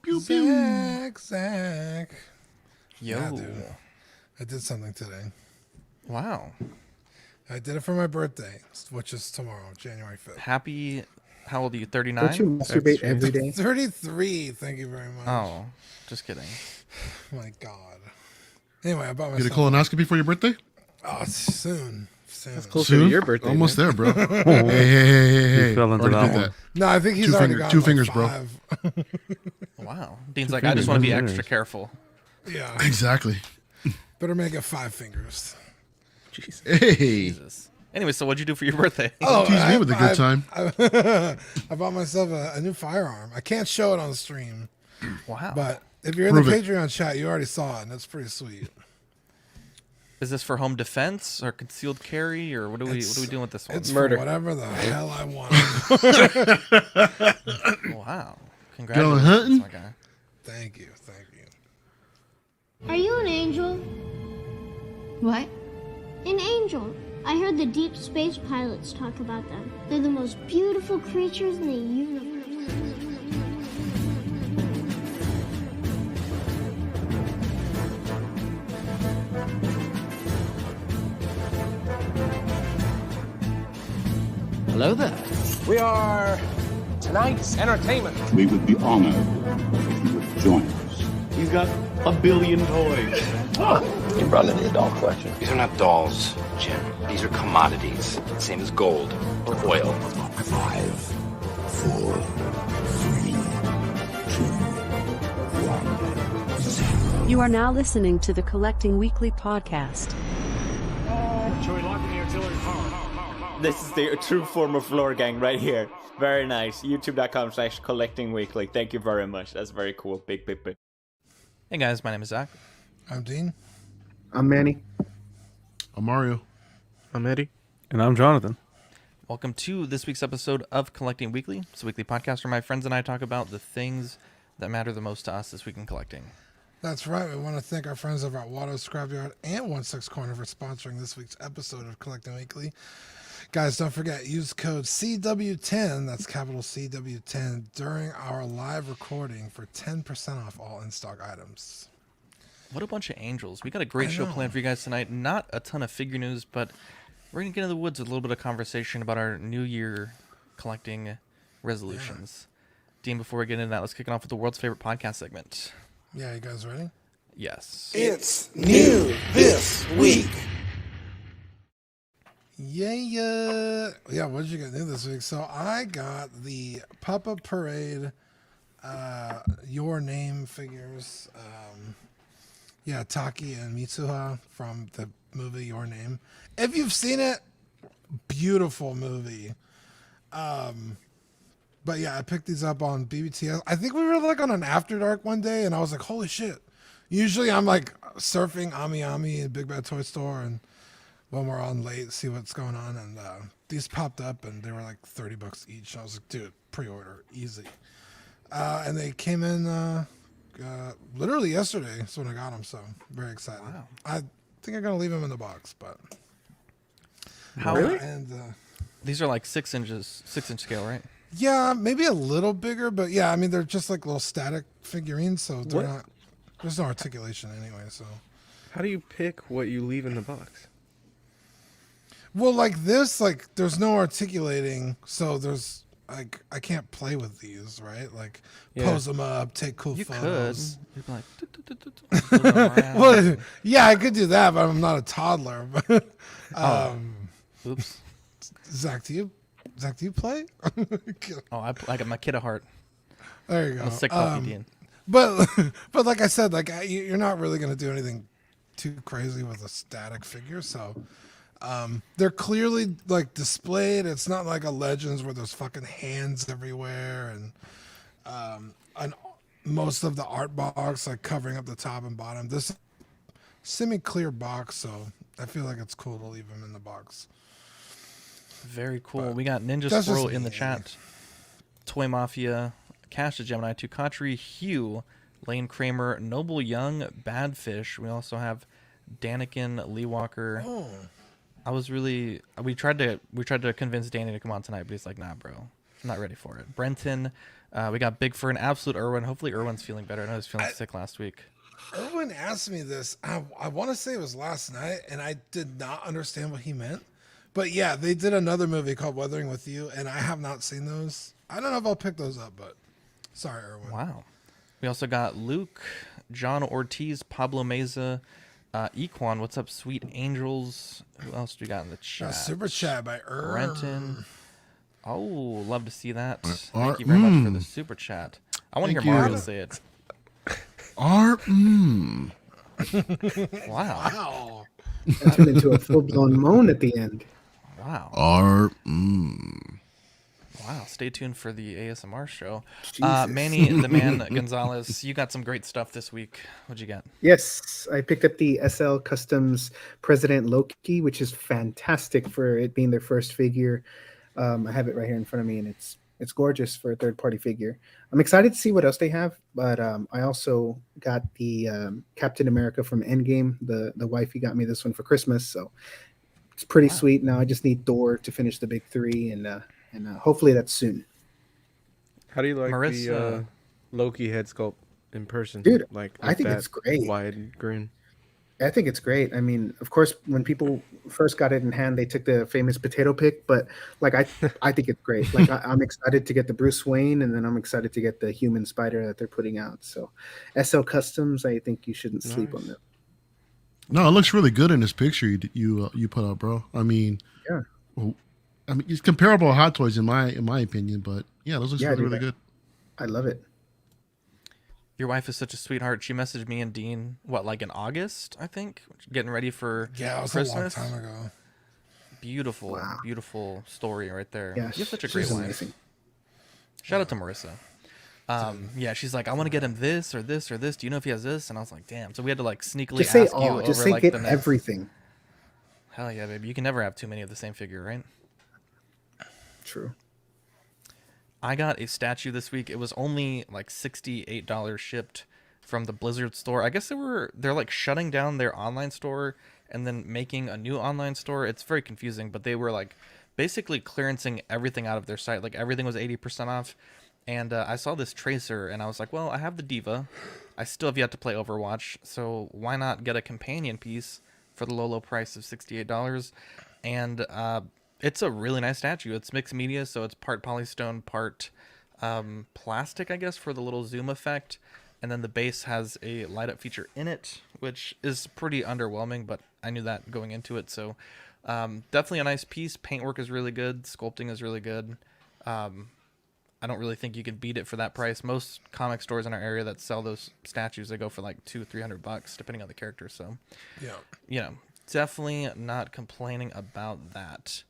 Pew pew. Zach. Yo. Yeah, dude. I did something today. Wow. I did it for my birthday, which is tomorrow, January 5th. Happy, how old are you, 39? Don't you masturbate every day? 33. Thank you very much. Oh, just kidding. My God. Anyway, I bought Get a myself. colonoscopy for your birthday? Oh, soon. That's closer to your birthday. Almost man. there, bro. Hey. You fell into Already that did one. that. No, I think he's already got two like fingers, bro. 5. Wow. Dean's like, I just want to be extra careful. Yeah. Exactly. Better make it 5 fingers. Jeez. Hey. Jesus. Anyway, so what'd you do for your birthday? Oh, Tease me with a good time. I bought myself a new firearm. I can't show it on the stream, Wow. but if you're in Prove the it. Patreon chat, you already saw it, and it's pretty sweet. Is this for home defense or concealed carry, or what are we doing with this one? It's Murder. for whatever the hell I want. Wow. Going Congratulations, hunting? my guy. Thank you. Are you an angel? What? An angel. I heard the deep space pilots talk about them. They're the most beautiful creatures in the universe. Hello there. We are tonight's entertainment. We would be honored if you would join us. He's got a billion toys. You brought in the doll collection. These are not dolls, Jim. These are commodities. Same as gold or oil. 5, 4, 3, 2, 1, 0. You are now listening to the Collecting Weekly podcast. This is the true form of floor gang right here. Very nice. YouTube.com/collectingweekly. Thank you very much. That's very cool. Big. Hey guys, my name is Zach. I'm Dean. I'm Manny. I'm Mario. I'm Eddie. And I'm Jonathan. Welcome to this week's episode of Collecting Weekly. It's a weekly podcast where my friends and I talk about the things that matter the most to us this week in collecting. That's right. We want to thank our friends over at Watto's Scrapyard and 1/6 Corner for sponsoring this week's episode of Collecting Weekly. Guys, don't forget, use code CW10, that's capital CW10, during our live recording for 10% off all in-stock items. What a bunch of angels. We got a great show planned for you guys tonight. Not a ton of figure news, but we're going to get into the woods with a little bit of conversation about our New Year collecting resolutions. Dean, before we get into that, let's kick it off with the world's favorite podcast segment. Yeah, you guys ready? Yes. It's new this week. Yeah. What did you get new this week? So I got the Papa Parade Your Name figures. Taki and Mitsuha from the movie Your Name. If you've seen it, beautiful movie. But yeah, I picked these up on BBTS. I think we were like on an After Dark one day, and I was like, holy shit. Usually I'm like surfing Ami Ami in Big Bad Toy Store, and when we're on late, see what's going on. And these popped up, and they were like $30 each. I was like, dude, pre-order, easy. And they came in literally yesterday. That's when I got them, so very excited. Wow. I think I'm going to leave them in the box, but... How Really? And These are like 6-inch scale, right? yeah, maybe a little bigger, but yeah, I mean, they're just like little static figurines, so they're not... There's no articulation anyway, so... How do you pick what you leave in the box? Well, like this, like there's no articulating, so there's like I can't play with these, right? Like pose them up, take cool You could. photos. You'd be like, move them around. Well, yeah, I could do that, but I'm not a toddler. Oops. Zach, do you play? I got my kid at heart. There you go. I'm a sick puppy, Dean. But like I said, like you're not really gonna do anything too crazy with a static figure, so. They're clearly like displayed. It's not like a Legends where there's fucking hands everywhere and most of the art box like covering up the top and bottom. This semi-clear box, so I feel like it's cool to leave them in the box. Very cool. We got Ninja that's Squirrel just in the me. chat. Toy Mafia, Cash to Gemini, Tukatri, Hugh, Lane Kramer, Noble Young, Badfish. We also have Danikin, Lee Walker. Oh. We tried to convince Danny to come on tonight, but he's like, nah, bro. not ready for it. Brenton, we got Big Fur and Absolute Irwin. Hopefully Irwin's feeling better. I know he was feeling sick last week. Irwin asked me this. I want to say it was last night, and I did not understand what he meant. But yeah, they did another movie called Weathering with You, and I have not seen those. I don't know if I'll pick those up, but sorry, Irwin. Wow. We also got Luke, John Ortiz, Pablo Meza, Equan. What's up, Sweet Angels? Who else do we got in the chat? Super chat by Brenton. Oh, love to see that. Thank you very much for the super chat. I want to hear Mario say it. Wow. Wow. That turned into a full-blown moan at the end. Wow. Wow. Stay tuned for the ASMR show. Manny the Man Gonzalez, you got some great stuff this week. What'd you get? Yes, I picked up the SL Customs President Loki, which is fantastic for it being their first figure. I have it right here in front of me, and it's gorgeous for a third-party figure. I'm excited to see what else they have, but I also got the Captain America from Endgame. The wifey got me this one for Christmas, so it's pretty sweet. Now I just need Thor to finish the big three, and hopefully that's soon. How do you like Marissa, the Loki head sculpt in person? Dude, like I think that it's great. Wide grin. I think it's great. I mean, of course, when people first got it in hand, they took the famous potato pick, but like I think it's great. Like I'm excited to get the Bruce Wayne, and then I'm excited to get the human spider that they're putting out. So SL Customs, I think you shouldn't sleep on them. No, it looks really good in this picture you put up, bro. I mean, yeah. I mean, it's comparable to Hot Toys in my opinion, but yeah, those looks really good. I love it. Your wife is such a sweetheart. She messaged me and Dean, like in August, I think, getting ready for Christmas. A long time ago. Beautiful, beautiful story right there. Yeah, you have such a great wife. Amazing. Shout out to Marissa. Yeah, she's like, I want to get him this or this or this. Do you know if he has this? And I was like, damn. So we had to sneakily Just say ask you all. over Just say the get next... everything. Hell yeah, baby. You can never have too many of the same figure, right? True. I got a statue this week. It was only $68 shipped from the Blizzard store. I guess they're shutting down their online store and then making a new online store. It's very confusing, but they were basically clearancing everything out of their site. Everything was 80% off. And I saw this Tracer and I was like, well, I have the Diva. I still have yet to play Overwatch, so why not get a companion piece for the low price of $68? And it's a really nice statue. It's mixed media, so it's part polystone, part plastic, I guess, for the little zoom effect. And then the base has a light up feature in it, which is pretty underwhelming, but I knew that going into it. So definitely a nice piece. Paintwork is really good. Sculpting is really good. I don't really think you can beat it for that price. Most comic stores in our area that sell those statues, they go for $200-$300, depending on the character. So, yeah, definitely not complaining about that.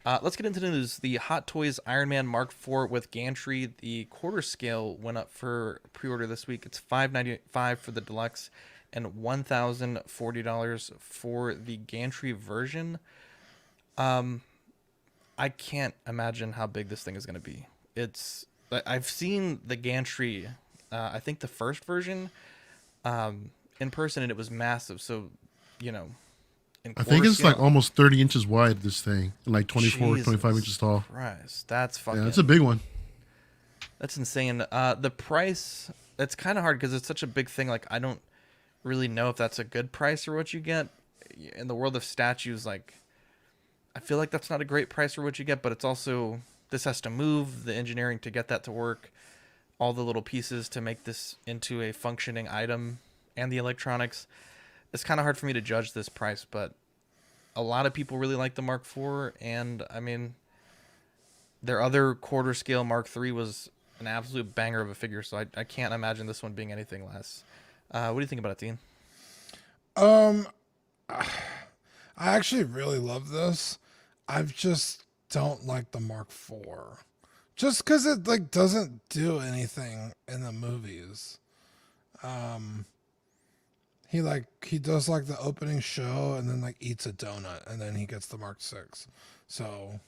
Let's get into the news. The Hot Toys Iron Man Mark IV with gantry. The quarter scale went up for pre-order this week. It's $595 for the deluxe and $1,040 for the gantry version. I can't imagine how big this thing is going to be. I've seen the gantry, I think the first version, in person, and it was massive. So, I think it's almost 30 inches wide, this thing, and 24, Jesus 25 inches tall. Christ, that's fucking... Yeah, that's a big one. That's insane. The price, it's kind of hard because it's such a big thing. I don't really know if that's a good price or what you get. In the world of statues, I feel like that's not a great price for what you get, but it's also... This has to move, the engineering to get that to work, all the little pieces to make this into a functioning item, and the electronics. It's kind of hard for me to judge this price, but a lot of people really like the Mark IV, and I mean, their other quarter scale Mark III was an absolute banger of a figure, so I can't imagine this one being anything less. What do you think about it, Dean? I actually really love this. I've just don't like the Mark IV, just because it doesn't do anything in the movies. He does the opening show and then eats a donut and then he gets the Mark VI. So,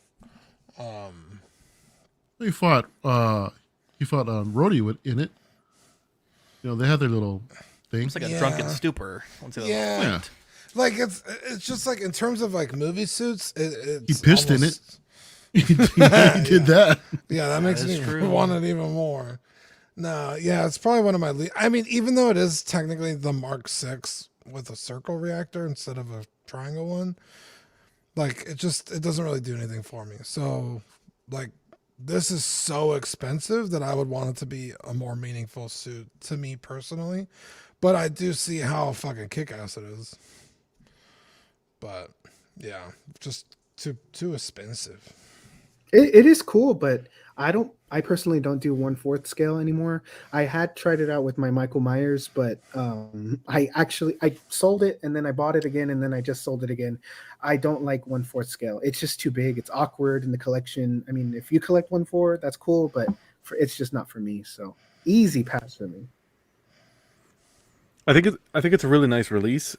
he fought Rhodey in it. They had their little thing. It's like a drunken stupor. Yeah. It's just in terms of movie suits, he pissed in it. He did that. Yeah, that makes me true. want it even more. No, yeah, it's probably one of my I mean, even though it is technically the Mark 6 with a circle reactor instead of a triangle one, like it doesn't really do anything for me. So like this is so expensive that I would want it to be a more meaningful suit to me personally. But I do see how fucking kick-ass it is. But yeah, just too expensive. It is cool, but I personally don't do 1/4 scale anymore. I had tried it out with my Michael Myers, but I sold it and then I bought it again and then I just sold it again. I don't like 1/4 scale. It's just too big. It's awkward in the collection. I mean, if you collect 1/4, that's cool, but it's just not for me. So easy pass for me. I think it's a really nice release.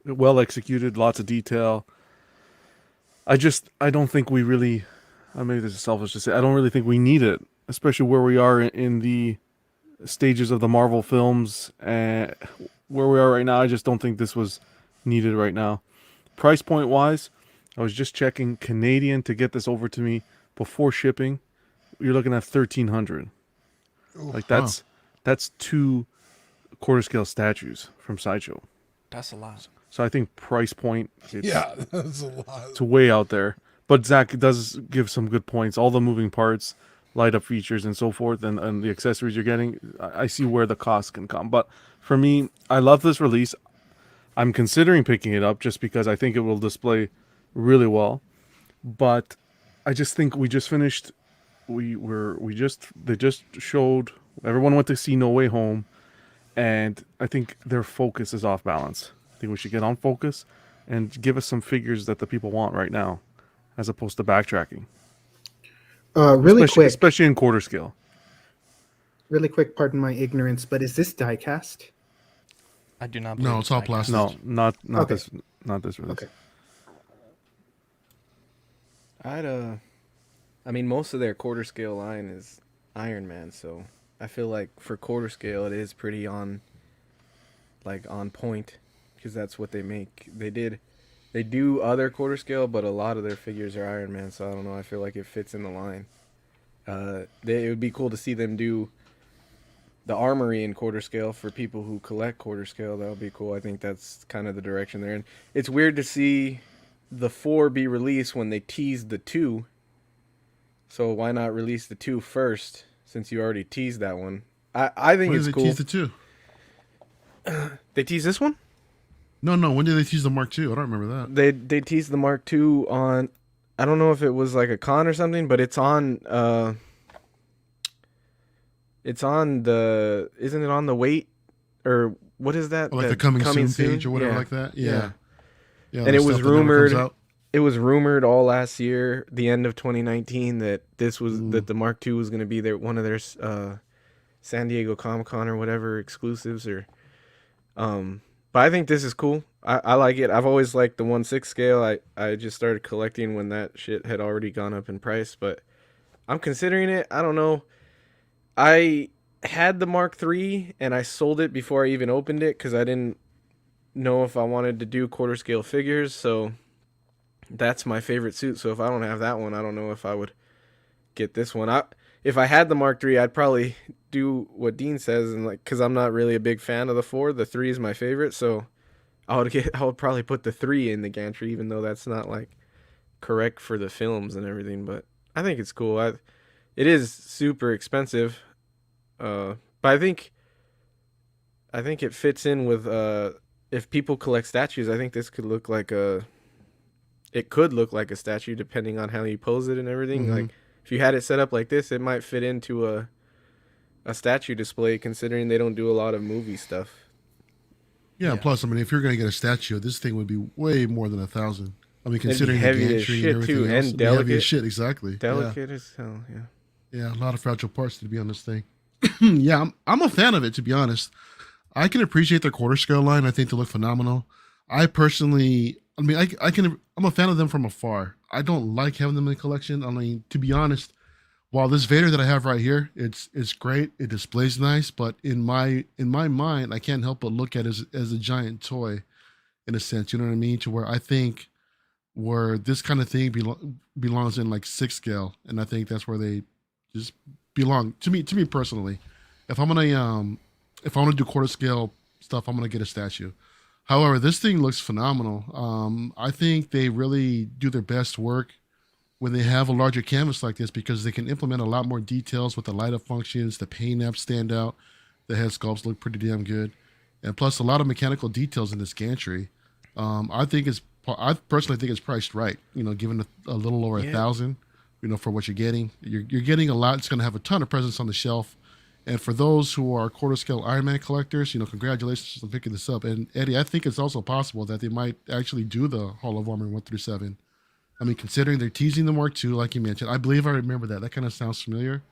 Well executed, lots of detail. I don't think we really. Maybe this is selfish to say. I don't really think we need it, especially where we are in the stages of the Marvel films. Where we are right now, I just don't think this was needed right now. Price point wise, I was just checking Canadian to get this over to me before shipping. You're looking at $1,300. Like that's 2 quarter scale statues from Sideshow. That's a lot. So I think price point, that's a lot. It's way out there. But Zach does give some good points. All the moving parts, light up features, and so forth, and the accessories you're getting, I see where the cost can come. But for me, I love this release. I'm considering picking it up just because I think it will display really well. But I just think we just finished. They just showed. Everyone went to see No Way Home, and I think their focus is off balance. I think we should get on focus and give us some figures that the people want right now, as opposed to backtracking. Really quick, especially in quarter scale. Really quick, pardon my ignorance, but is this die cast? I do not. No, it's all plastic. No, not Okay. this. Not this release. Okay. I mean, most of their quarter scale line is Iron Man, so I feel like for quarter scale, it is pretty on point, because that's what they make. They do other quarter scale, but a lot of their figures are Iron Man, so I don't know. I feel like it fits in the line. It would be cool to see them do the armory in quarter scale for people who collect quarter scale. That would be cool. I think that's kind of the direction they're in. It's weird to see the 4 be released when they teased the 2. So why not release the 2 first, since you already teased that one? I think it's cool. When did they tease the 2? They teased this one? No. When did they tease the Mark II? I don't remember that. They teased the Mark II on, I don't know if it was like a con or something, but it's on isn't it on the wait, or what is that? Or like the coming soon page or whatever like that. Yeah. And it was rumored. It was rumored all last year, the end of 2019, that that the Mark II was going to be one of their San Diego Comic-Con or whatever exclusives, or but I think this is cool. I like it. I've always liked the 1/6 scale. I just started collecting when that shit had already gone up in price, but I'm considering it. I don't know. I had the Mark III and I sold it before I even opened it because I didn't know if I wanted to do quarter scale figures. So that's my favorite suit. So if I don't have that one, I don't know if I would get this one. If I had the Mark III, I'd probably do what Dean says, and because I'm not really a big fan of the 4. The 3 is my favorite, so I would probably put the 3 in the gantry, even though that's not correct for the films and everything. But I think it's cool. It is super expensive, but I think it fits in with if people collect statues. I think this could look like a statue depending on how you pose it and everything. Mm-hmm. If you had it set up like this, it might fit into a statue display, considering they don't do a lot of movie stuff. Yeah. Plus, I mean, if you're going to get a statue, this thing would be way more than 1,000. I mean, considering heavy the as gantry shit and everything too, else, and it'd be delicate. heavy as shit, exactly. Delicate as hell, yeah. Yeah, a lot of fragile parts to be on this thing. Yeah, I'm a fan of it, to be honest. I can appreciate their quarter scale line. I think they look phenomenal. I personally, I'm a fan of them from afar. I don't like having them in the collection. I mean, to be honest, while this Vader that I have right here, it's great. It displays nice, but in my mind, I can't help but look at it as a giant toy, in a sense. You know what I mean? To where I think where this kind of thing belongs in like 6 scale, and I think that's where they just belong to me. To me personally, if I'm gonna if I want to do quarter scale stuff, I'm gonna get a statue. However, this thing looks phenomenal. I think they really do their best work when they have a larger canvas like this because they can implement a lot more details with the light up functions. The paint apps stand out. The head sculpts look pretty damn good, and plus a lot of mechanical details in this gantry. I personally think it's priced right. You know, given a little over $1,000, you know, for what you're getting. You're getting a lot. It's going to have a ton of presence on the shelf. And for those who are quarter scale Iron Man collectors, you know, congratulations on picking this up. And Eddie, I think it's also possible that they might actually do the Hall of Armor 1 through 7. I mean, considering they're teasing the Mark II, like you mentioned, I believe I remember that. That kind of sounds familiar.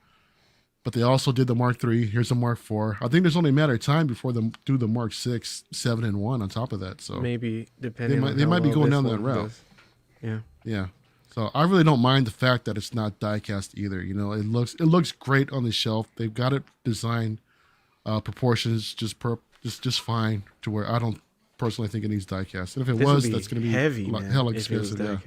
But they also did the Mark III. Here's the Mark IV. I think there's only a matter of time before they do the Mark VI, 7, and 1 on top of that. So maybe depending, they might be going down that route. Yeah. Yeah. So I really don't mind the fact that it's not die cast either. You know, it looks great on the shelf. They've got it designed proportions just fine to where I don't personally think it needs die cast. And if it was, that's going to be heavy, hell expensive.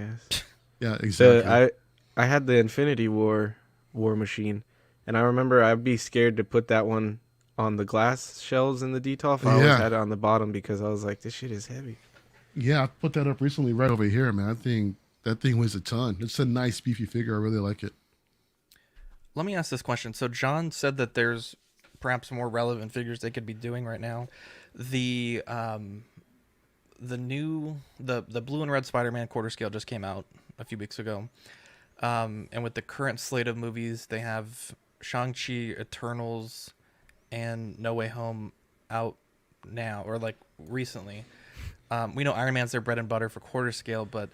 Yeah, exactly. So I had the Infinity War machine, and I remember I'd be scared to put that one on the glass shelves in the detolf. I always had it on the bottom because I was like, this shit is heavy. Yeah, I put that up recently right over here, man. That thing weighs a ton. It's a nice beefy figure. I really like it. Let me ask this question. So John said that there's perhaps more relevant figures they could be doing right now. The blue and red Spider-Man quarter scale just came out a few weeks ago. And with the current slate of movies, they have Shang-Chi, Eternals, and No Way Home out now, or like recently. We know Iron Man's their bread and butter for quarter scale, but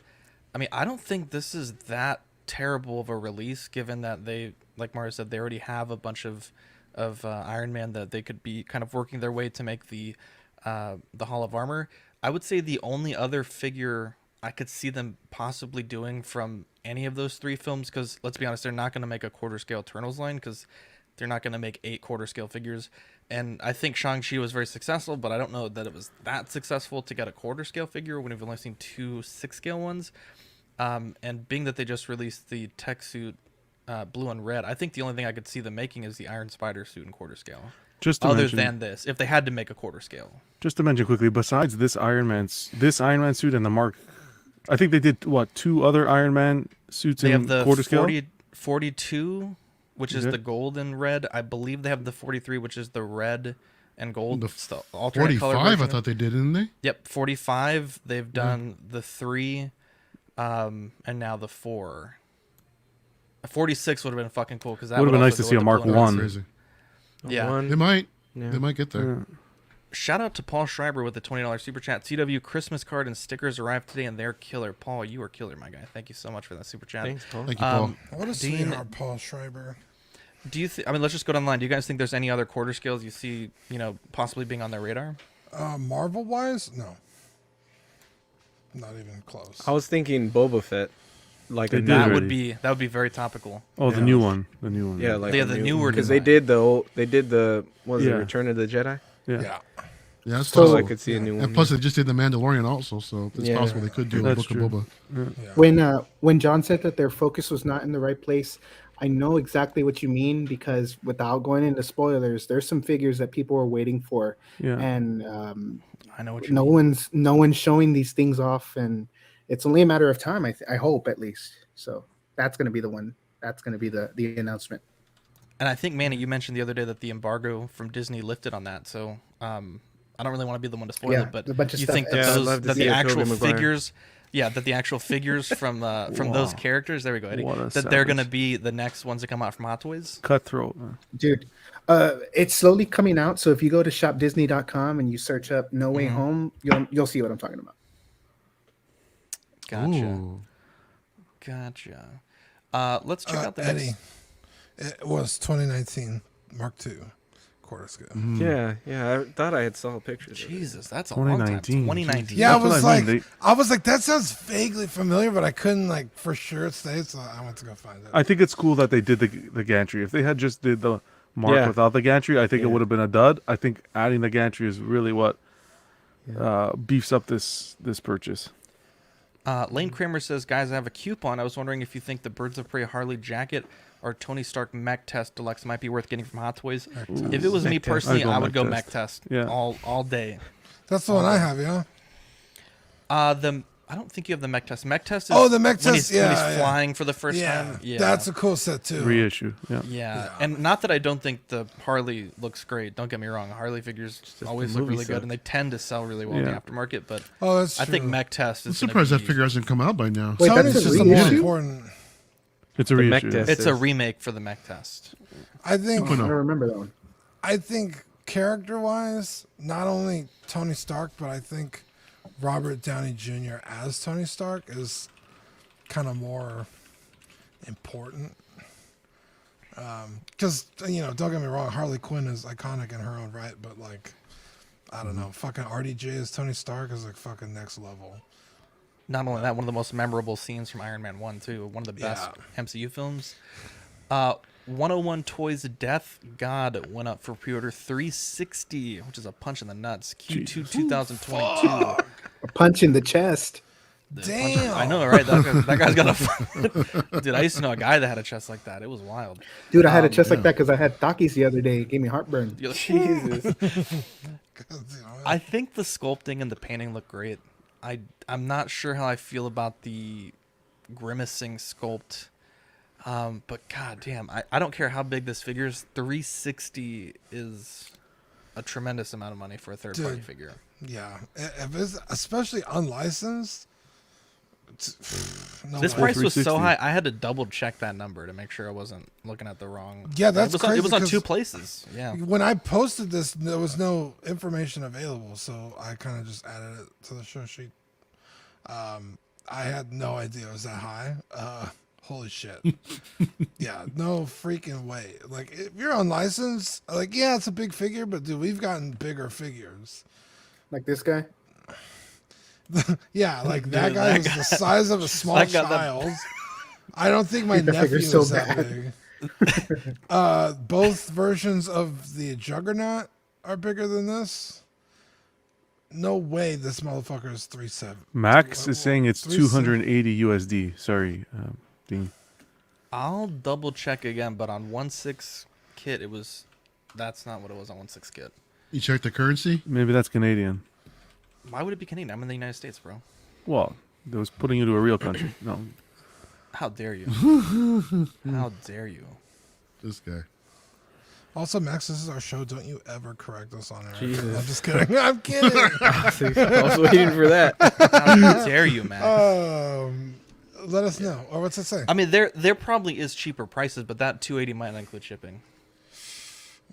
I mean, I don't think this is that terrible of a release, given that they, like Mario said, they already have a bunch of Iron Man that they could be kind of working their way to make the Hall of Armor. I would say the only other figure I could see them possibly doing from any of those 3 films, because let's be honest, they're not going to make a quarter scale Eternals line because they're not going to make 8 quarter scale figures. And I think Shang-Chi was very successful, but I don't know that it was that successful to get a quarter scale figure when we've only seen 2 6-scale ones. And being that they just released the tech suit blue and red, I think the only thing I could see them making is the Iron Spider suit in quarter scale. Other than this, if they had to make a quarter scale. Just to mention quickly, besides this Iron Man suit and the Mark, I think they did 2 other Iron Man suits in quarter scale. 42, which is the gold and red. I believe they have the 43, which is the red and gold. The alternate 45, color I thought they did, didn't they? Yep, 45. They've done the 3, and now the 4. 46 would have been fucking cool because that would have been nice to see a Mark 1. Yeah, they might get there. Yeah. Shout out to Paul Schreiber with the $20 super chat. CW Christmas card and stickers arrived today, and they're killer. Paul, you are killer, my guy. Thank you so much for that super chat. Thanks, Paul. Thank you, Paul. What a sweetheart, Paul Schreiber. Do you? I mean, let's just go down the line. Do you guys think there's any other quarter scales you see, possibly being on their radar? Marvel wise, no, not even close. I was thinking Boba Fett. Like that would be very topical. Oh, the new one. Yeah, like the newer because they did the Return of the Jedi. Yeah. Yeah, that's so possible. I could see a new one. And plus, they just did the Mandalorian also, so it's possible they could do a Book of Boba. Yeah. When John said that their focus was not in the right place, I know exactly what you mean, because without going into spoilers, there's some figures that people are waiting for, and I know what you mean. No one's showing these things off, and it's only a matter of time. I hope, at least. So that's going to be the one. That's going to be the announcement. And I think, Manny, you mentioned the other day that the embargo from Disney lifted on that. So I don't really want to be the one to spoil it, but you think that the actual figures, that the actual figures from those characters, there we go, Eddie, that they're going to be the next ones that come out from Hot Toys? Cutthroat. Dude, it's slowly coming out. So if you go to shopdisney.com and you search up No Way Home, you'll see what I'm talking about. Gotcha. Let's check out the Eddie. It was 2019 Mark II quarter scale. Yeah. I thought I had saw pictures. Jesus, that's a long time. 2019. Yeah, I was like, that sounds vaguely familiar, but I couldn't for sure say it, so I went to go find it. I think it's cool that they did the gantry. If they had just did the Mark without the gantry, I think it would have been a dud. I think adding the gantry is really what beefs up this purchase. Lane Kramer says, guys, I have a coupon. I was wondering if you think the Birds of Prey Harley jacket or Tony Stark Mech Test Deluxe might be worth getting from Hot Toys. If it was me personally, I would go Mech Test all day. That's the one I have, yeah. I don't think you have the Mech Test. Mech Test is the Mech when Test, when he's flying for the first time. Yeah, that's a cool set too. Reissue, yeah. And not that I don't think the Harley looks great. Don't get me wrong. Harley figures always look really good, and they tend to sell really well in the aftermarket. But that's I think true. Mech Test is I'm surprised that figure hasn't come out by now. Wait, Tony's that's a just a more reissue? important. It's a reissue. It's a remake for the Mech Test. I think. I don't remember that one. I think character-wise, not only Tony Stark, but I think Robert Downey Jr. as Tony Stark is kind of more important. Because, don't get me wrong, Harley Quinn is iconic in her own right, but, like, I don't know, fucking RDJ as Tony Stark is, like, fucking next level. Not only that, one of the most memorable scenes from Iron Man 1, too. One of the best MCU films. 101 Toys Death God went up for pre-order $360, which is a punch in the nuts. Q2 2022. A punch in the chest. Damn. I know, right? That guy's got a... Dude, I used to know a guy that had a chest like that. It was wild. Dude, I had a chest like that because I had Takis the other day. It gave me heartburn. Jesus. I think the sculpting and the painting look great. I'm not sure how I feel about the grimacing sculpt. But goddamn, I don't care how big this figure is. $360 is a tremendous amount of money for a third-party figure. Yeah, if it's especially unlicensed. This price was so high, I had to double-check that number to make sure I wasn't looking at the wrong. Yeah, that's crazy. It was on two places. Yeah. When I posted this, there was no information available, so I kind of just added it to the show sheet. I had no idea it was that high. Holy shit. Yeah, no freaking way. Like, if you're unlicensed, like, yeah, it's a big figure, but dude, we've gotten bigger figures. Like this guy? Yeah, like that guy is the size of a small child. I don't think my nephew is that big. Both versions of the Juggernaut are bigger than this. No way this motherfucker is 3.7. Max is saying it's 280 USD. Sorry, Dean. I'll double check again, but on 1.6 kit, that's not what it was on 1.6 kit. You checked the currency? Maybe that's Canadian. Why would it be Canadian? I'm in the United States, bro. Well, that was putting you to a real country. No. How dare you? How dare you? This guy. Also, Max, this is our show. Don't you ever correct us on it. Jesus. I'm just kidding. I'm kidding. I was waiting for that. How dare you, Max? Let us know. Or what's it say? I mean, there probably is cheaper prices, but that 280 might not include shipping.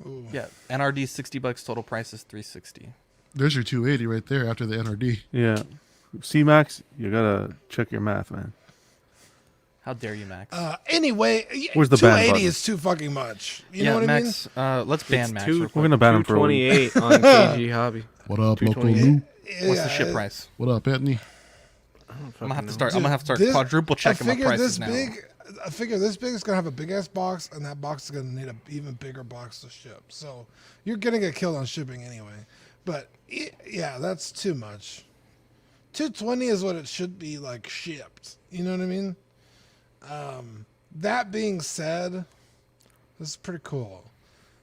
Ooh. Yeah, NRD $60. Total price is $360. There's your 280 right there after the NRD. Yeah. See, Max, you gotta check your math, man. How dare you, Max? Anyway, Where's the ban 280 button? is too fucking much. You yeah, know what Max, I mean? let's ban Max. real quick. We're gonna ban him for a week. 228 on KG Hobby. What up, local 228. Lou? What's the ship price? What up, Anthony? I'm gonna have to start quadruple checking my prices now. A figure this big is gonna have a big ass box, and that box is gonna need an even bigger box to ship. So you're gonna get killed on shipping anyway. But yeah, that's too much. 220 is what it should be like shipped. You know what I mean? That being said, this is pretty cool.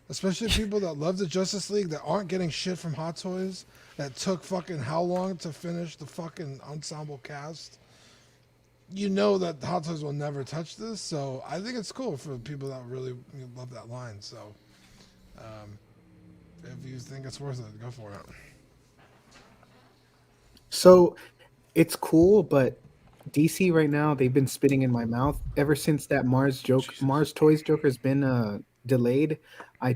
Especially people that love the Justice League that aren't getting shit from Hot Toys, that took fucking how long to finish the fucking ensemble cast. You know that Hot Toys will never touch this, so I think it's cool for people that really love that line. So, if you think it's worth it, go for it. So, it's cool, but DC right now, they've been spitting in my mouth ever since that Mars Toys Joker has been delayed. I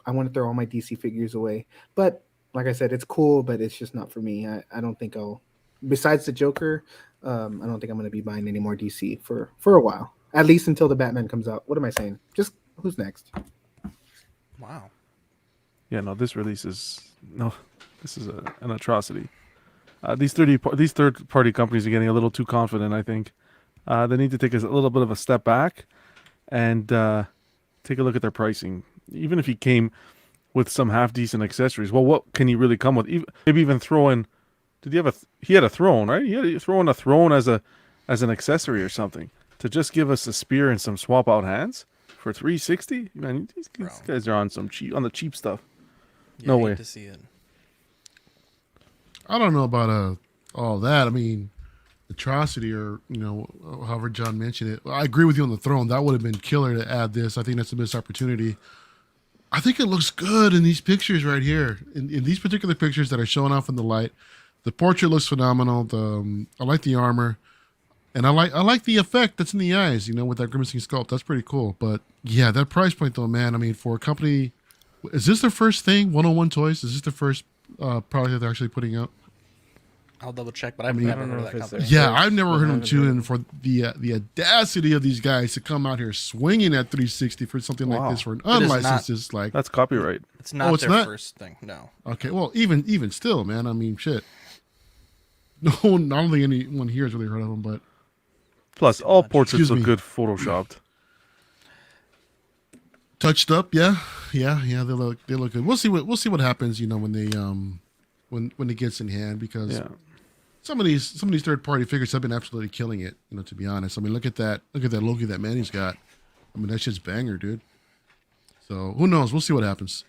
want to throw all my DC figures away. But like I said, it's cool, but it's just not for me. I don't think besides the Joker, I don't think I'm going to be buying any more DC for a while, at least until the Batman comes out. What am I saying? Just who's next? Wow. Yeah, no, this is an atrocity. These third-party companies are getting a little too confident, I think. They need to take a little bit of a step back and take a look at their pricing. Even if he came with some half-decent accessories, well, what can he really come with? Maybe even throw in Did he have he had a throne, right? He had a throne as an accessory or something to just give us a spear and some swap out hands for 360. Man, these guys are on the cheap stuff. Yeah, No hate way. to see it. I don't know about all that. I mean, atrocity or however John mentioned it. I agree with you on the throne. That would have been killer to add this. I think that's a missed opportunity. I think it looks good in these pictures right here. In these particular pictures that are showing off in the light, the portrait looks phenomenal. I like the armor, and I like the effect that's in the eyes. With that grimacing sculpt, that's pretty cool. But yeah, that price point though, man. I mean, for a company, is this their first thing? 101 Toys. Is this the first product that they're actually putting out? I'll double check, but I've never heard of that company. Yeah, I've never heard of them too. And for the audacity of these guys to come out here swinging at 360 for something like this for an unlicensed is like that's copyright. It's not their first thing. No. Okay, well, even still, man. I mean, shit. No one, I don't think anyone here has really heard of them, but plus all portraits look good photoshopped. Touched up, yeah. They look good. We'll see what happens, when they when it gets in hand, because some of these third party figures have been absolutely killing it, to be honest. I mean, look at that Loki that Manny's got. I mean, that shit's banger, dude. So who knows? We'll see what happens.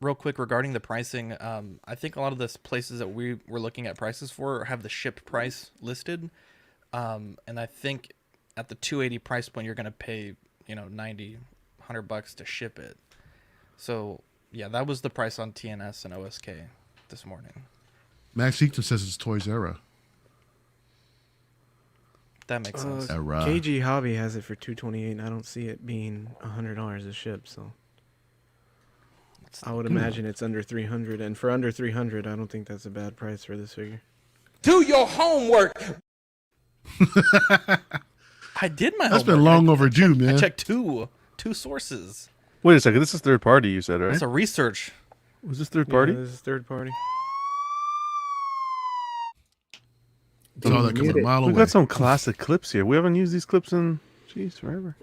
Real quick regarding the pricing, I think a lot of the places that we were looking at prices for have the shipped price listed, and I think at the 280 price point you're going to pay $90, $100 to ship it. So yeah, that was the price on TNS and OSK this morning. Max Eaton says it's Toys Era. That makes sense. KG Hobby has it for $228, and I don't see it being $100 a ship, so I would imagine it's under $300, and for under $300, I don't think that's a bad price for this figure. Do your homework. I did my homework. That's been long overdue, man. I checked two sources. Wait a second, this is third party, you said, right? It's a research. Was this third party? Yeah, this is third party. Saw that coming a mile away. We got some classic clips here. We haven't used these clips in forever.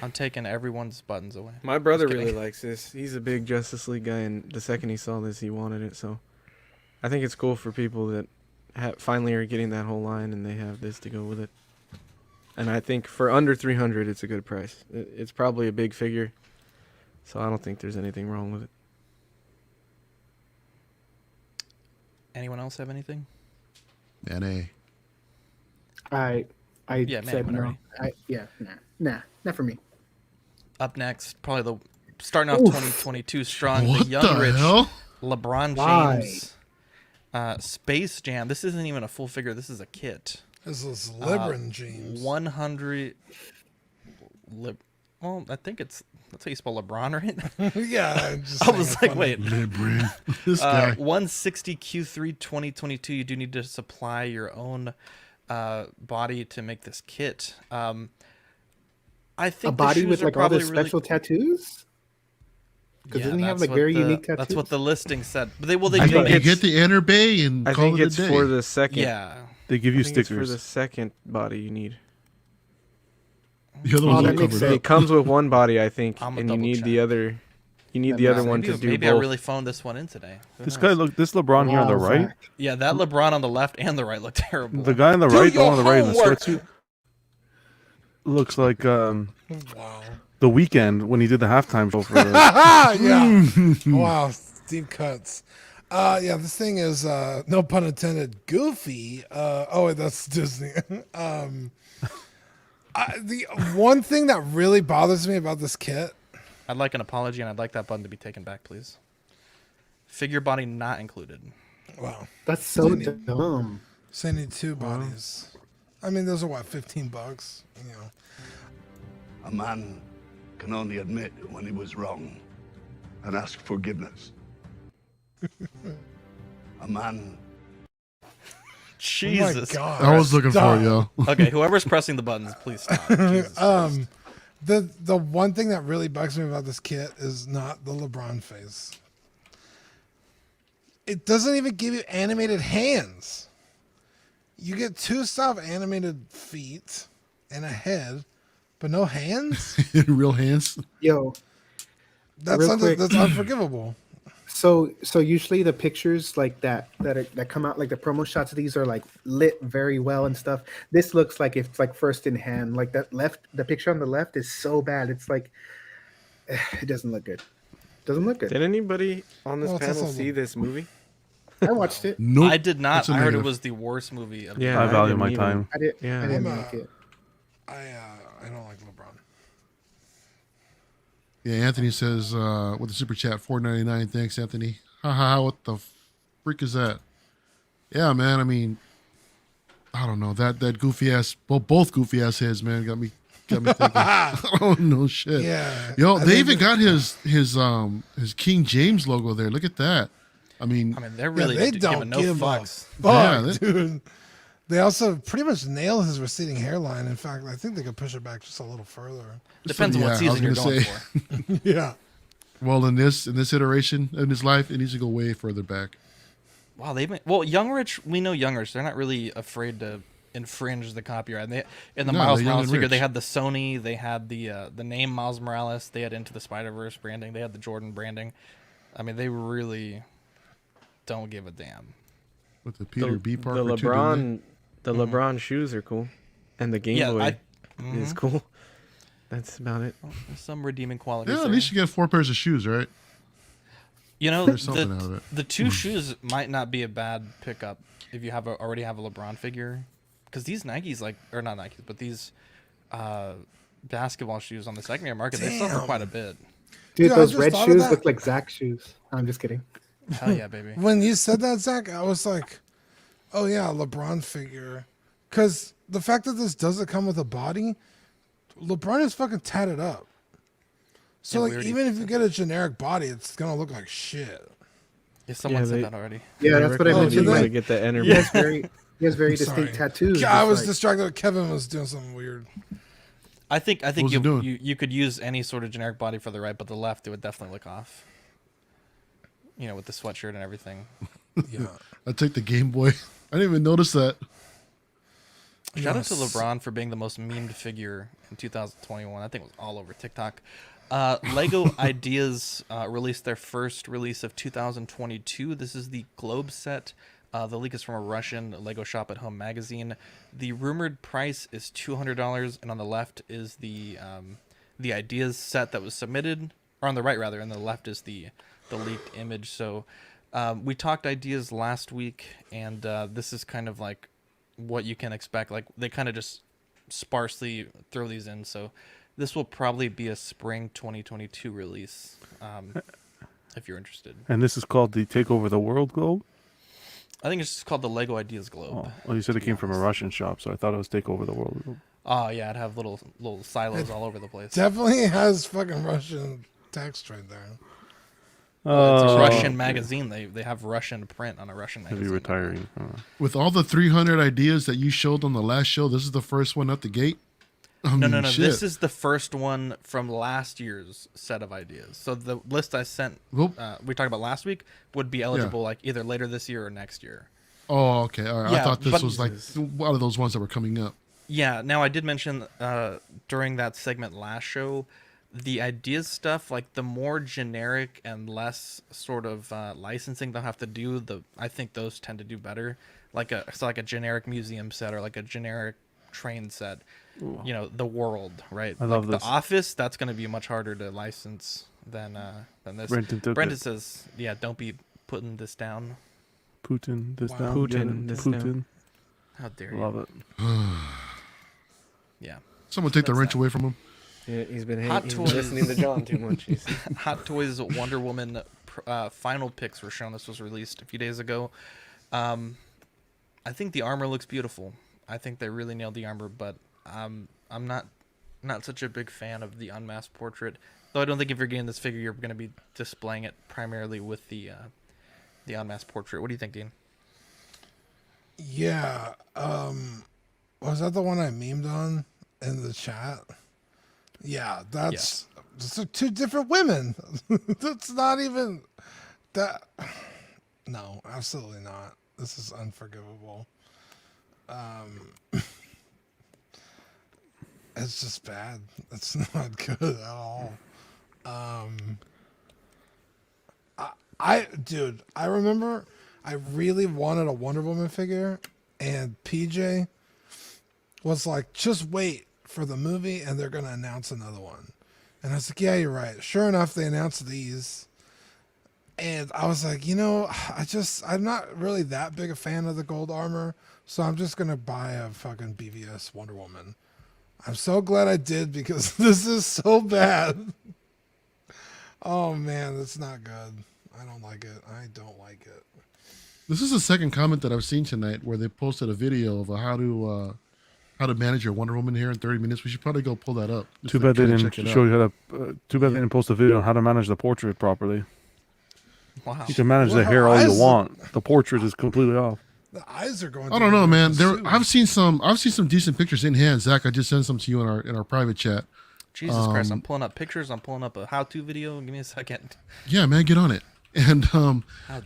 I'm taking everyone's buttons away. My brother really likes this. He's a big Justice League guy, and the second he saw this, he wanted it. So I think it's cool for people that finally are getting that whole line, and they have this to go with it. And I think for under $300, it's a good price. It's probably a big figure, so I don't think there's anything wrong with it. Anyone else have anything? NA. I Yeah, said man, no. Nah, not for me. Up next, probably starting off 2022 strong. What the young the rich hell? LeBron Why? James, Space Jam. This isn't even a full figure. This is a kit. This is LeBron James. 100. Well, I think that's how you spell LeBron, right? Yeah. I was like, wait. LeBron. This guy. 160 Q3 2022. You do need to supply your own body to make this kit. I think A body with like all the special tattoos? Because doesn't he have like very unique tattoos? That's what the listing said. But you get the inner bay and I call think it it's a day. for the second. Yeah. They give you I think it's stickers. for the second body you need. The other one's that all makes covered sense. up. It comes with one body, I think, I'm a and you double need check. the other. You need That the other makes one to Maybe, do maybe I both. really phoned this one in today. Who This knows? LeBron here on the Wow, right. Zach. Yeah, that LeBron on the left and the right look terrible. The guy on the Do right, the your one on the right in the homework. sweatsuit, looks like Wow. the Weeknd when he did the halftime show for the. Yeah. Wow. Deep cuts. Yeah, this thing is no pun intended, goofy. Oh, wait, that's Disney. The one thing that really bothers me about this kit. I'd like an apology, and I'd like that button to be taken back, please. Figure body not included. Wow. That's so dumb. So I need two bodies. I mean, those are what, $15? You know. A man can only admit when he was wrong and ask forgiveness. A man. Jesus. Oh my God. I was looking for it, yo. Okay, whoever's pressing the buttons, please stop. Jesus Christ. The one thing that really bugs me about this kit is not the LeBron face. It doesn't even give you animated hands. You get two animated feet and a head, but no hands. Real hands. Yo, That's Real quick. that's unforgivable. So usually the pictures like that come out, like the promo shots of these are like lit very well and stuff. This looks like it's like first in hand. Like the picture on the left is so bad. It's like it doesn't look good. Doesn't look good. Did anybody on this Well, it's panel also- see this movie? I watched it. Nope. I did not. It's a I heard it negative. was the worst movie of the Yeah, year. I value didn't my even- time. I didn't. Yeah. I didn't I'm, make it. I don't like LeBron. Yeah, Anthony says with the super chat, $4.99. Thanks, Anthony. Haha, what the freak is that? Yeah, man. I mean, I don't know that goofy ass. Well, both goofy ass heads, man, got me thinking. Oh no, shit. Yeah. Yo, I they think even got his King James logo there. Look at that. I mean, they're really they giving don't no give fucks. a fuck, Yeah, dude. They also pretty much nail his receding hairline. In fact, I think they could push it back just a little further. Depends on yeah, I what was season you're gonna going say. for. Yeah. well, in this iteration in his life, it needs to go way further back. Wow, Young Rich. We know Young Rich. They're not really afraid to infringe the copyright. And in the No, Miles they're young Morales and figure, rich. they had the Sony, they had the name Miles Morales, they had Into the Spider-Verse branding, they had the Jordan branding. I mean, they really don't give a damn. With the Peter B. The Parker too, didn't LeBron, the LeBron shoes are cool, and the Game Boy is cool. That's about it. Well, there's some redeeming they? qualities. Yeah, at there. least you get 4 pairs of shoes, right? You know, There's something out of it. the two shoes might not be a bad pickup if you already have a LeBron figure, because these Nikes, or not Nikes, but these basketball shoes on the secondary market, they sell for quite a bit. Dude, I those just red thought of shoes that. look like Zach's shoes. I'm just kidding. Hell yeah, baby. When you said that, Zach, I was like, oh yeah, LeBron figure. Because the fact that this doesn't come with a body, LeBron is fucking tatted up. So Yeah, we like, already- even if you get a generic body, it's gonna look like shit. Yeah, someone Yeah, said they- that already. Yeah, that's what I Oh, mentioned. did You they? gotta get the enter. He has very distinct Sorry. tattoos. Yeah, I just was like- distracted. Kevin was doing something weird. I think was he doing? you could use any sort of generic body for the right, but the left it would definitely look off. You know, with the sweatshirt and everything. Yeah. I take the Game Boy. I didn't even notice that. Shout out to Yes. LeBron for being the most memed figure in 2021. I think it was all over TikTok. Lego Ideas released their first release of 2022. This is the Globe set. The leak is from a Russian Lego Shop at Home magazine. The rumored price is $200, and on the left is the Ideas set that was submitted, or on the right rather, and the left is the leaked image. So we talked Ideas last week, and this is kind of like what you can expect. Like they kind of just sparsely throw these in. So this will probably be a spring 2022 release, if you're interested. And this is called the Take Over the World Globe? I think it's just called the Lego Ideas Globe. Oh, well, you said it came from a Russian shop, so I thought it was Take Over the World Globe. Oh yeah, it'd have little silos all over the place. Definitely has fucking Russian text right there. It's a Russian magazine. They have Russian print on a Russian Maybe magazine. retiring. With all the 300 ideas that you showed on the last show, this is the first one out the gate. I No, mean, no. shit. This is the first one from last year's set of ideas. So the list I sent, we talked about last week, would be eligible like either later this year or next year. Oh, okay. All right. I Yeah, thought this but- was like one of those ones that were coming up. Yeah. Now I did mention during that segment last show, the ideas stuff, like the more generic and less sort of licensing they'll have to do, I think those tend to do better. Like a generic museum set or like a generic train set. You know, the world, right? I love like this. The Office, that's going to be much harder to license than this. Brenton took Brenton it. says, "Yeah, don't be putting this down." Putin, this Wow. down. Putin, get it? this Putin. down. How dare you? Love it. Yeah. Someone take the wrench away from him. Yeah, he's been Hot he's toys. been listening to John too much. Hot Toys Wonder Woman final pics were shown. This was released a few days ago. I think the armor looks beautiful. I think they really nailed the armor, but I'm not such a big fan of the unmasked portrait. Though I don't think if you're getting this figure, you're going to be displaying it primarily with the unmasked portrait. What do you think, Dean? Yeah. Was that the one I memed on in the chat? Yeah, that's those are two different women. That's not even that. No, absolutely not. This is unforgivable. It's just bad. It's not good at all. I remember I really wanted a Wonder Woman figure, and PJ was like, just wait for the movie and they're going to announce another one. And I was like, yeah, you're right. Sure enough, they announced these. And I was like, I'm not really that big a fan of the gold armor, so I'm just going to buy a fucking BVS Wonder Woman. I'm so glad I did because this is so bad. Oh, man, that's not good. I don't like it. I don't like it. This is the second comment that I've seen tonight where they posted a video of how to manage your Wonder Woman hair in 30 minutes. We should probably go pull that up. Too bad they didn't show you how to. Too bad they didn't post a video on how to manage the portrait properly. Wow. You can manage the hair all you want. The portrait is completely off. The eyes are going. I don't know, man. I've seen some decent pictures in hand. Zach, I just sent some to you in our private chat. Jesus Christ! I'm pulling up pictures. I'm pulling up a how-to video. Give me a second. Yeah, man, get on it. And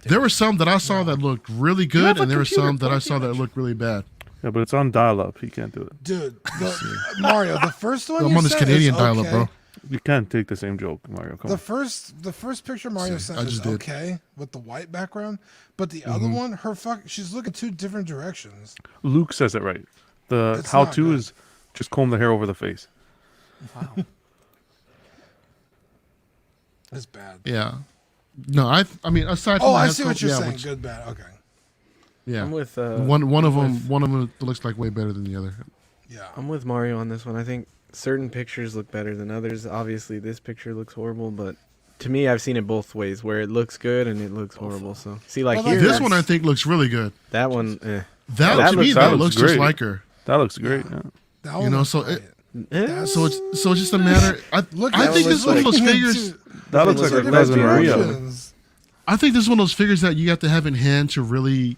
there were some that I saw that looked really good, and there were some that I saw that looked really bad. Yeah, but it's on dial-up. He can't do it. Dude, Mario, the first one I'm on this Canadian dial-up, bro. You can't take the same joke, Mario. Come on. The first picture Mario sent is okay with the white background, but the other one, she's looking two different directions. Luke says it right. The how-to is just comb the hair over the face. Wow. It's bad. Yeah. No, I mean aside from I see what you're saying. Good, bad. Okay. Yeah. I'm with one of them looks like way better than the other. Yeah. I'm with Mario on this one. I think certain pictures look better than others. Obviously, this picture looks horrible, but to me, I've seen it both ways, where it looks good and it looks horrible. So, see, like here, this one I think looks really good. That one, that to me, that looks just like her. That looks great. Yeah. That one so it's just a matter. I think this is one of those figures. That looks like a Cousin Maria. I think this is one of those figures that you have to have in hand to really,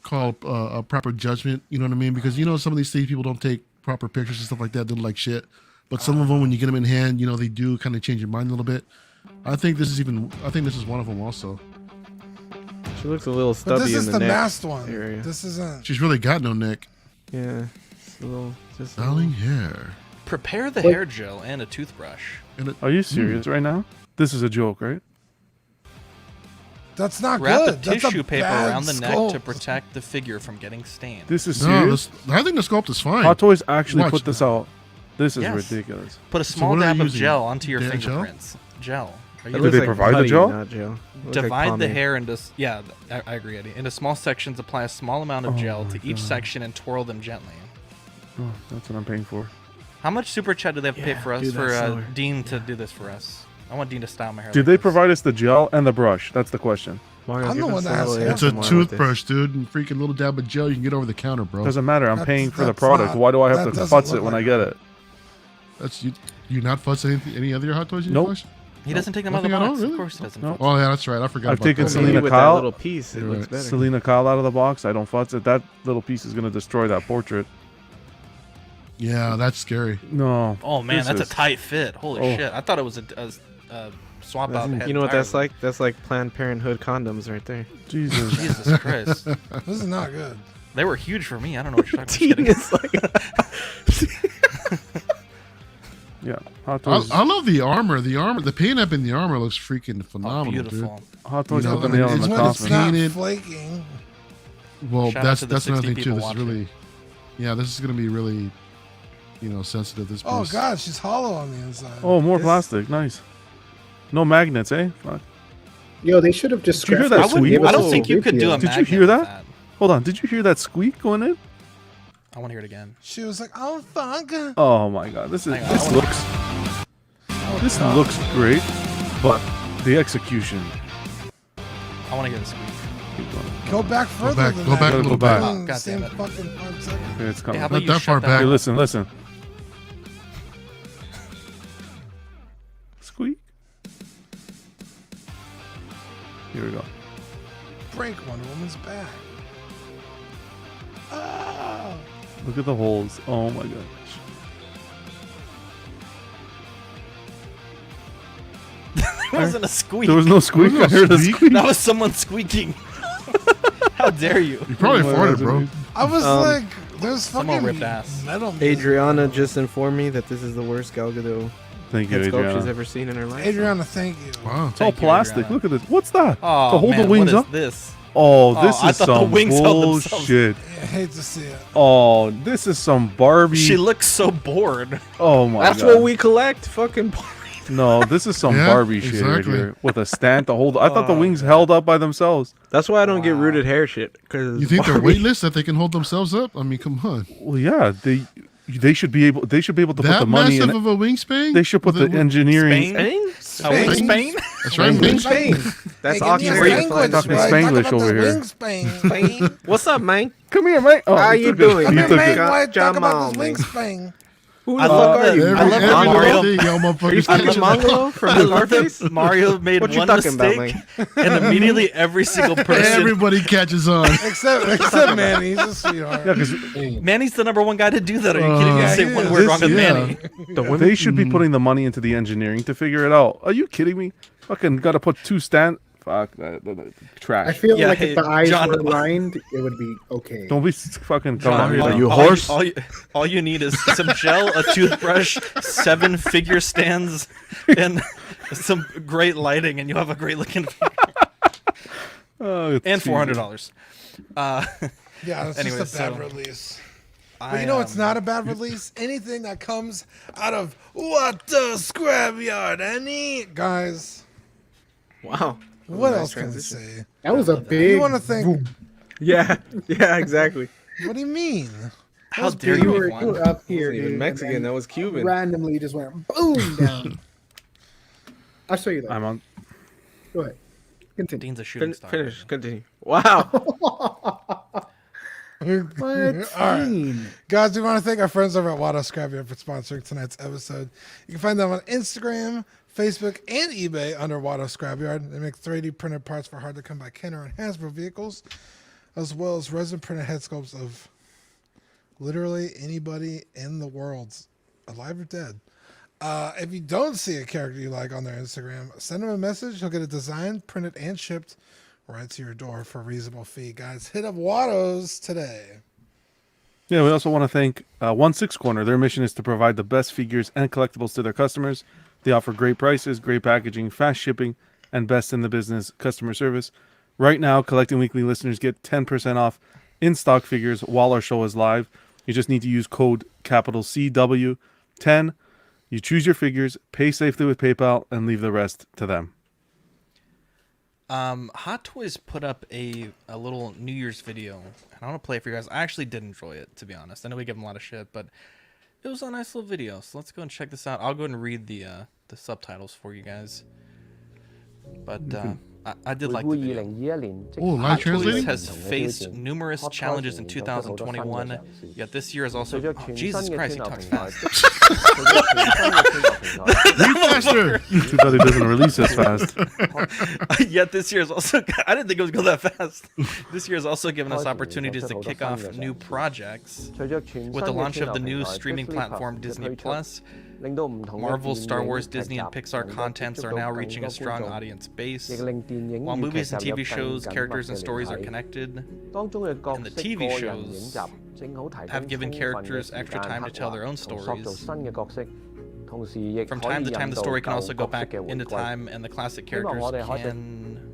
call a proper judgment. You know what I mean? Because some of these things people don't take proper pictures and stuff like that. They look like shit. But some of them, when you get them in hand, they do kind of change your mind a little bit. I think this is one of them also. She looks a little stubby. But this in is the neck masked one. area. This isn't. She's really got no neck. Yeah, it's a little styling hair. Prepare the hair gel and a toothbrush. Are you serious right now? This is a joke, right? That's not Wrap good. a tissue paper around the neck to protect the figure from getting stained. This is serious. I think the sculpt is fine. Hot Toys actually put this out. This is ridiculous. Put a small dab of gel onto your fingerprints. Gel. Did they provide the gel? Not gel. Divide the hair into I agree, Eddie. Into small sections. Apply a small amount of gel to each section and twirl them gently. Oh, that's what I'm paying for. How much super chat do they have to pay for us for Dean to do this for us? I want Dean to style my hair. Did they provide us the gel and the brush? That's the question. Mario, I'm the one that has hair. It's a toothbrush, dude, and freaking little dab of gel you can get over the counter, bro. Doesn't matter. I'm paying for the product. Why do I have to futz it when I get it? That's you not futz any other Hot Toys? Nope. He doesn't take them out of the box. Of course he doesn't. Oh yeah, that's right. I forgot. I've taken that. Selena with Kyle. That little piece, it looks better. Selena Kyle out of the box. I don't futz it. That little piece is gonna destroy that portrait. Yeah, that's scary. No. Oh man, that's a tight fit. Holy shit! I thought it was a swap out. You know what that's like? That's like Planned Parenthood condoms right there. Jesus Christ! This is not good. They were huge for me. I don't know what you're talking about. Yeah, Hot Toys. I love the armor. The paint up in the armor looks freaking phenomenal, beautiful. dude. Hot Toys put the nail in the coffin. Not flaking. Well, Shout out to the that's another 60 thing too. people This is really, this is gonna be really, sensitive. This piece. Oh god, she's hollow on the inside. Oh, more plastic. Nice. No magnets, eh? Fuck. Yo, they should have just. Did you hear that squeak? I don't think you could do a magnet. Did you hear that? Hold on. Did you hear that squeak going in? I want to hear it again. She was like, "Oh fuck." Oh my god, this looks great, but the execution. I want to hear the squeak. Go back further. Go back a little back. Oh, God Same damn it. fucking 5 seconds. Okay, it's coming. Hey, how about Not you that far shut back. Hey, up? listen. Squeak. Here we go. Break Wonder Woman's back. Ah! Look at the holes. Oh my gosh. There wasn't a squeak. There was no squeak. I heard a squeak. That was someone squeaking. How dare you? You probably farted, bro. I was like, there's Someone fucking ripped ass. metal. Adriana just informed me that this is the worst Gal Gadot Thank you, head sculpt she's Adriana. ever seen in her life. Adriana, thank you. Wow. It's all Thank you, plastic. Adriana. Look at this. What's that? Oh, to hold man, the wings what is up? this? Oh, this I is thought the some wings held themselves. bullshit. I hate to see it. Oh, this is some Barbie. She looks so bored. Oh my That's god. what we collect. Fucking Barbie. No, this is some Yeah, Barbie shit right exactly. here with a stand to hold. I thought the Oh, wings God. held up by themselves. That's why I don't get rooted hair shit. Cause You think they're Barbie- weightless that they can hold themselves up? I mean, come on. Well, yeah, they should be able. They should be able to put That the money massive in. of a wingspan? They should put With the a- engineering. Spain? Spain? Spain? That's right. Wing Wings. Spain. That's Hey, give me a Oxford. language, Talking boy. Spanglish Talk about over the here. wing Spain. Spain. What's up, man? Come here, mate. Oh, How he you took it. doing? He Come took here, it. man. Boy, talk Jam about on, this wing man. Spain. Who I the love fuck are you? that- Every, I love every that Mario- day, y'all motherfuckers I catch love it. Mongolo from I love Scarface? that Mario made What you one talking about, mistake, and immediately every single person. Everybody catches on. Except Manny. He's a sweetheart. Yeah, because Manny's the number one guy to do that. Are you kidding me? Yeah, I say he one is. word wrong with Yeah. Manny. they should be putting the money into the engineering to figure it out. Are you kidding me? Fucking got to put two stand. Fuck that. Trash. I feel Yeah, like hey, if the eyes John- were lined, it would be okay. Don't be fucking coming out here all, like you all horse? all you need is some gel, a toothbrush, 7 figure stands, and some great lighting, and you have a great looking figure. oh, it's And cheesy. $400. Yeah, it's Anyway, just a bad so- release. But you know it's not a bad release? Anything that comes out of what the scrapyard, any guys. Wow. What Nice else can I transition. say? That was a big. You want to think? Yeah. Yeah. Exactly. What do you mean? How dare You you were, make you one? were up He here, wasn't even dude, Mexican. and That was Cuban. randomly just went boom down. I'll show you that. I'm on. Go ahead. Continue. Dean's a shooting star. Finish. Continue. Wow. What? All right. Dean? Guys, we want to thank our friends over at Wado Scrapyard for sponsoring tonight's episode. You can find them on Instagram, Facebook, and eBay under Wado Scrapyard. They make 3D printed parts for hard to come by Kenner and Hasbro vehicles, as well as resin printed head sculpts of literally anybody in the world, alive or dead. If you don't see a character you like on their Instagram, send them a message. He'll get it designed, printed, and shipped right to your door for a reasonable fee. Guys, hit up Wados today. Yeah, we also want to thank 1/6 Corner. Their mission is to provide the best figures and collectibles to their customers. They offer great prices, great packaging, fast shipping, and best in the business customer service. Right now, Collecting Weekly listeners get 10% off in-stock figures while our show is live. You just need to use code capital CW10. You choose your figures, pay safely with PayPal, and leave the rest to them. Hot Toys put up a little New Year's video, and I want to play it for you guys. I actually did enjoy it, to be honest. I know we give them a lot of shit, but it was a nice little video. So let's go and check this out. I'll go ahead and read the subtitles for you guys. But I did like the video. Oh, live Hot Toys translating? has faced numerous challenges in 2021, yet this year is also... Oh, Jesus Christ, he talks fast. Read faster. Too bad it doesn't release as fast. Yet this year is also... I didn't think it was going that fast. This year has also given us opportunities to kick off new projects. With the launch of the new streaming platform Disney Plus, Marvel, Star Wars, Disney, and Pixar contents are now reaching a strong audience base. While movies and TV shows, characters and stories are connected, and the TV shows have given characters extra time to tell their own stories. From time to time, the story can also go back into time, and the classic characters can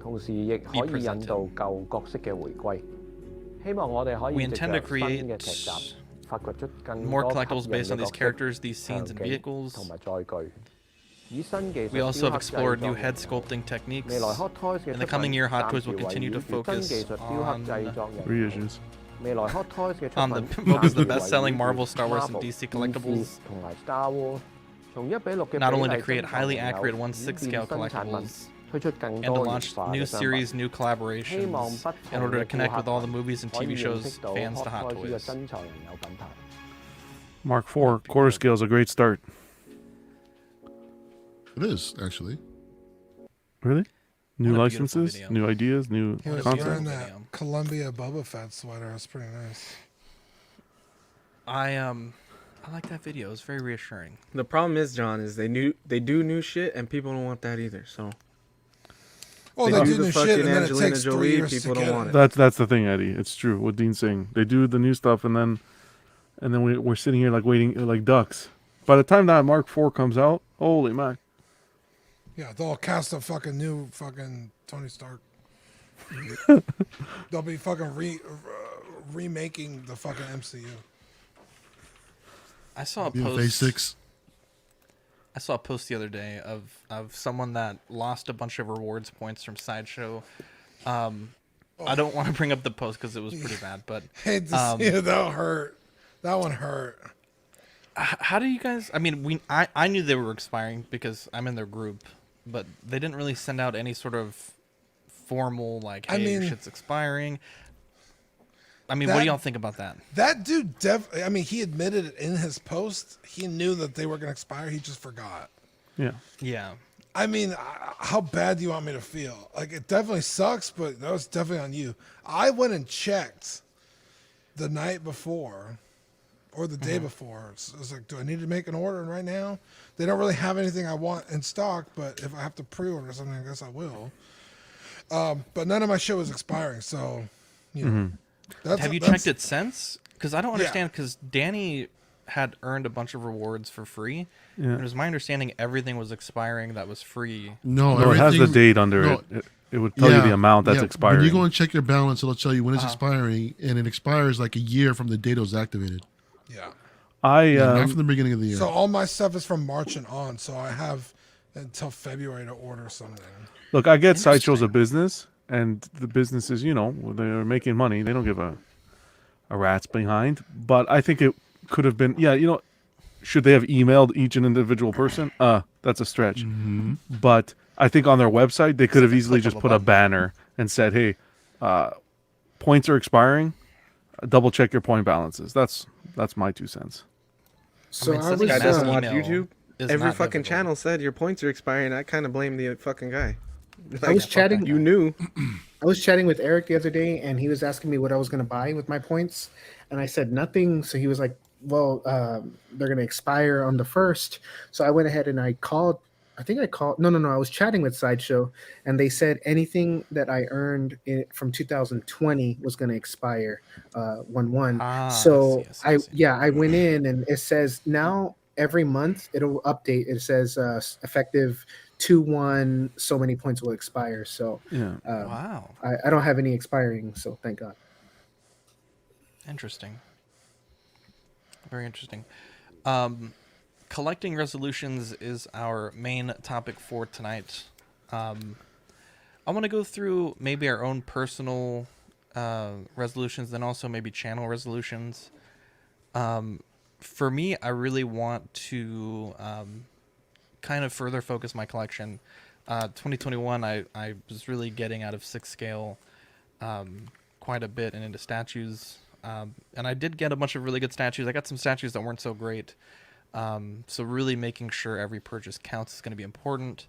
be presented. We intend to create more collectibles based on these characters, these scenes, and vehicles. We also have explored new head sculpting techniques. In the coming year, Hot Toys will continue to focus on Reissues. the best-selling Marvel, Star Wars, and DC collectibles. Not only to create highly accurate 1/6 scale collectibles, and to launch new series, new collaborations, in order to connect with all the movies and TV shows fans to Hot Toys. Mark IV, quarter scale is a great start. It is, actually. Really? New What a beautiful licenses, video. new ideas, new He was content. wearing that Columbia Boba Fett sweater. It's pretty nice. I like that video. It was very reassuring. The problem is, John, is they do new shit and people don't want that either. So Well, They they do do the new fucking shit, and then it Angelina takes 3 Jolie, years to people don't get want it. it. That's the thing, Eddie. It's true what Dean's saying. They do the new stuff, and then we're sitting here like waiting like ducks. By the time that Mark IV comes out, Holy man. Yeah, they'll cast a fucking new fucking Tony Stark. They'll be fucking remaking the fucking MCU. I saw a Be in Phase post. 6. I saw a post the other day of someone that lost a bunch of rewards points from Sideshow. I don't want to bring up the post because it was pretty bad, but Hate to see it. That hurt. That one hurt. How do you guys? I mean, I knew they were expiring because I'm in their group, but they didn't really send out any sort of formal like, "Hey, your shit's expiring." I mean, what do y'all think about that? That dude, I mean, he admitted it in his post. He knew that they were going to expire. He just forgot. Yeah. Yeah. I mean, how bad do you want me to feel? Like, it definitely sucks, but that was definitely on you. I went and checked the night before or the day before. So I was like, do I need to make an order right now? They don't really have anything I want in stock, but if I have to pre-order something, I guess I will. But none of my shit was expiring, so, you know. Have you checked it since? Because I don't understand, because Danny had earned a bunch of rewards for free. Yeah. And it was my understanding everything was expiring that was free. No, it has the date under it. It would tell you the amount that's expiring. When you go and check your balance, it'll tell you when it's expiring, and it expires like a year from the date it was activated. Yeah. Not from the beginning of the year. So all my stuff is from March and on, so I have until February to order something. Look, I get Sideshow's a business, and the businesses, you know, they're making money. They don't give a rat's behind. But I think it could have been, you know, should they have emailed each and individual person? That's a stretch. But I think on their website, they could have easily just put a banner and said, hey, points are expiring. Double check your point balances. That's my 2 cents. So I mean, I was Guy doesn't watch email YouTube. is Every not fucking biblical. channel said your points are expiring. I kind of blame the fucking guy. I was chatting. You knew. I was chatting with Eric the other day, and he was asking me what I was going to buy with my points, and I said nothing. So he was like, "Well, they're going to expire on the 1st." So I went ahead and I called. I think I called. No. I was chatting with Sideshow, and they said anything that I earned from 2020 was going to expire 1/1. So I see. I went in, and it says now every month it'll update. It says effective 2/1, so many points will expire. So Wow. I don't have any expiring, so thank God. Interesting. Very interesting. Collecting resolutions is our main topic for tonight. I want to go through maybe our own personal resolutions, then also maybe channel resolutions. For me, I really want to kind of further focus my collection. 2021, I was really getting out of 6 scale quite a bit and into statues. And I did get a bunch of really good statues. I got some statues that weren't so great. So really making sure every purchase counts is going to be important.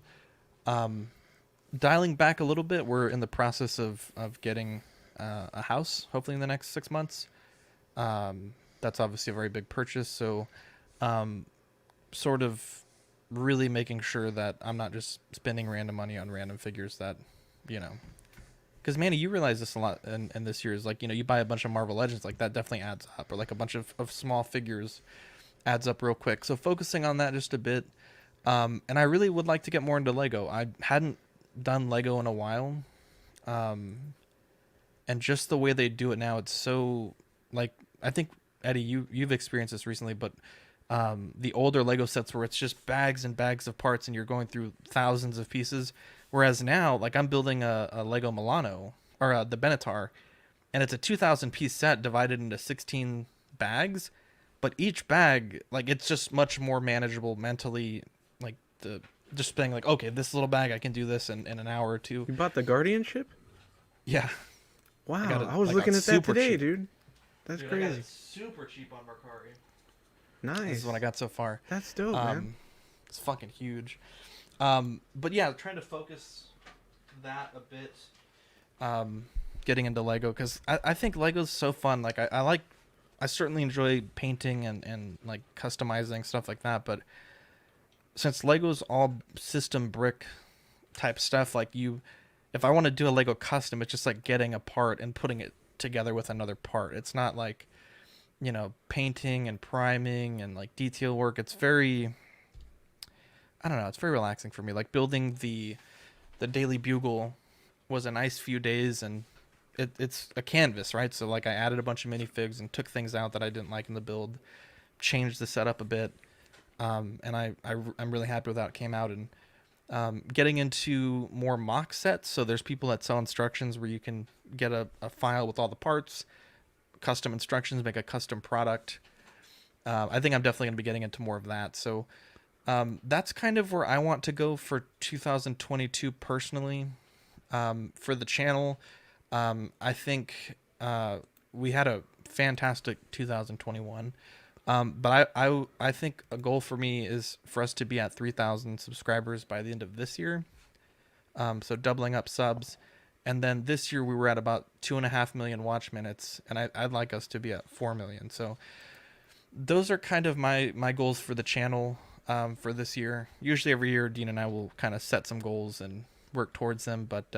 Dialing back a little bit, we're in the process of getting a house, hopefully in the next 6 months. That's obviously a very big purchase. So sort of really making sure that I'm not just spending random money on random figures that, you know, because Manny, you realize this a lot in this year is like, you know, you buy a bunch of Marvel Legends, like that definitely adds up, or like a bunch of small figures adds up real quick. So focusing on that just a bit. And I really would like to get more into Lego. I hadn't done Lego in a while. And just the way they do it now, it's so like, I think Eddie, you've experienced this recently, but the older Lego sets where it's just bags and bags of parts and you're going through thousands of pieces. Whereas now, like I'm building a Lego Milano or the Benatar, and it's a 2,000 piece set divided into 16 bags, but each bag, like it's just much more manageable mentally. Like just being like, okay, this little bag I can do this in an hour or two. You bought the Guardianship? Yeah. Wow, I was looking at that today, cheap. Dude. That's crazy. I got it super cheap on Mercari. Nice. This is what I got so far. That's dope, man. It's fucking huge. But yeah, trying to focus that a bit. Getting into Lego because I think Lego's so fun. Like I certainly enjoy painting and like customizing stuff like that. But since Lego's all system brick type stuff, like if I want to do a Lego custom, it's just like getting a part and putting it together with another part. It's not like, you know, painting and priming and like detail work. It's very, I don't know, it's very relaxing for me. Like building the Daily Bugle was a nice few days, and it's a canvas, right? So like I added a bunch of minifigs and took things out that I didn't like in the build, changed the setup a bit, and I'm really happy with how it came out. And getting into more mock sets, so there's people that sell instructions where you can get a file with all the parts, custom instructions, make a custom product. I think I'm definitely going to be getting into more of that. So that's kind of where I want to go for 2022 personally. For the channel, I think we had a fantastic 2021. But I think a goal for me is for us to be at 3,000 subscribers by the end of this year. So doubling up subs. And then this year we were at about 2.5 million watch minutes, and I'd like us to be at 4 million. So those are kind of my goals for the channel for this year. Usually every year Dean and I will kind of set some goals and work towards them, but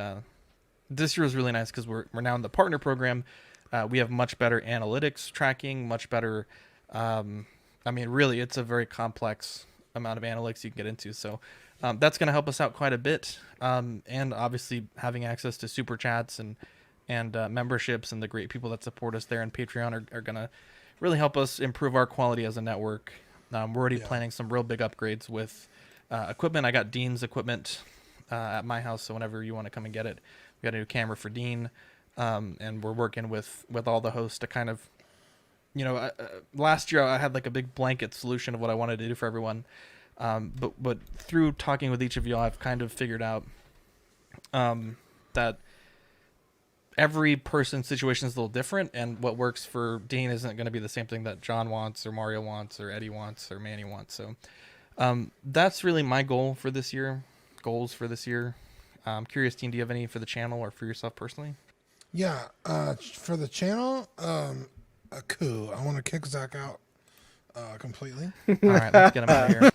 this year was really nice because we're now in the partner program. We have much better analytics tracking, much better. I mean, really, it's a very complex amount of analytics you can get into. So that's going to help us out quite a bit. And obviously having access to super chats and memberships and the great people that support us there on Patreon are going to really help us improve our quality as a network. We're already planning some real big upgrades with equipment. I got Dean's equipment at my house, so whenever you want to come and get it, we got a new camera for Dean, and we're working with all the hosts to kind of, last year I had like a big blanket solution of what I wanted to do for everyone, but through talking with each of y'all, I've kind of figured out that every person's situation is a little different, and what works for Dean isn't going to be the same thing that John wants or Mario wants or Eddie wants or Manny wants. So that's really my goal for this year. Goals for this year. I'm curious, Dean, do you have any for the channel or for yourself personally? Yeah, for the channel, a coup. I want to kick Zach out completely. All right, let's get him out of here.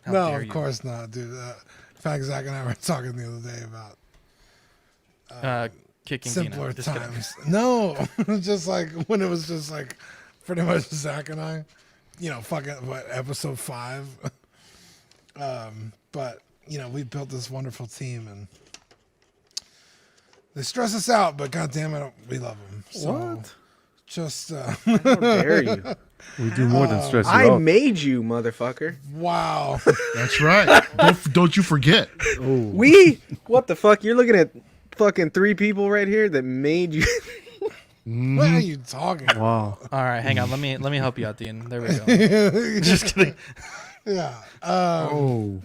No, of course not, dude. In fact, Zach and I were talking the other day about kicking simpler Dina. times. No, just like when it was just like pretty much Zach and I, fucking episode 5. But we built this wonderful team, and they stress us out, but god damn it, we love them. So What? Just How dare you? We do more than stress you I out. made you, motherfucker. wow. That's right. Don't you forget. We? What the fuck? You're looking at fucking 3 people right here that made you. What are you talking about? Wow. All right, hang on. Let me help you out, Dean. There we go. Just kidding. Yeah. How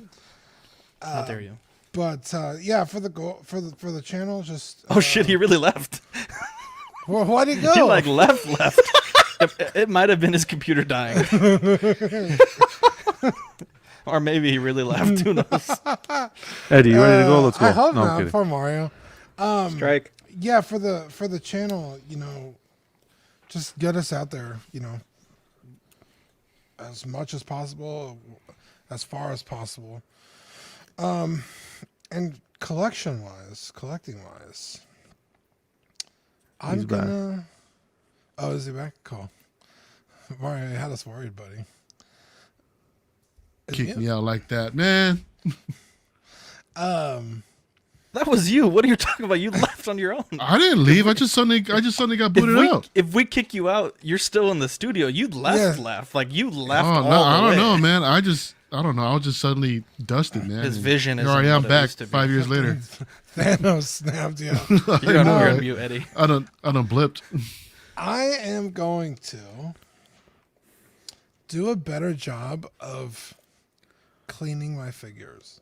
dare you? But yeah, for the goal for the channel, just Oh shit, he really left. well, why'd he go? He like left. It might have been his computer dying. Or maybe he really left. Who knows? Eddie, you ready to go? Let's go. I hope No, I'm not. kidding. For Mario. Strike. Yeah, for the channel, just get us out there, as much as possible, as far as possible. And collecting wise, I'm gonna. Back. Oh, is he back? Cool. Mario, you had us worried, buddy. Is Kick me out like that, man. That was you. What are you talking about? You left on your own. I didn't leave. I just suddenly got booted out. If we kick you out, you're still in the studio. You left. Like you left. Oh, all no, the I don't way. know, man. I don't know. I was just suddenly dusted, man. His And vision here isn't I am what it back used to be. 5 years later. Thanos snapped you. You're on Right. mute, Eddie. I done blipped. I am going to do a better job of cleaning my figures.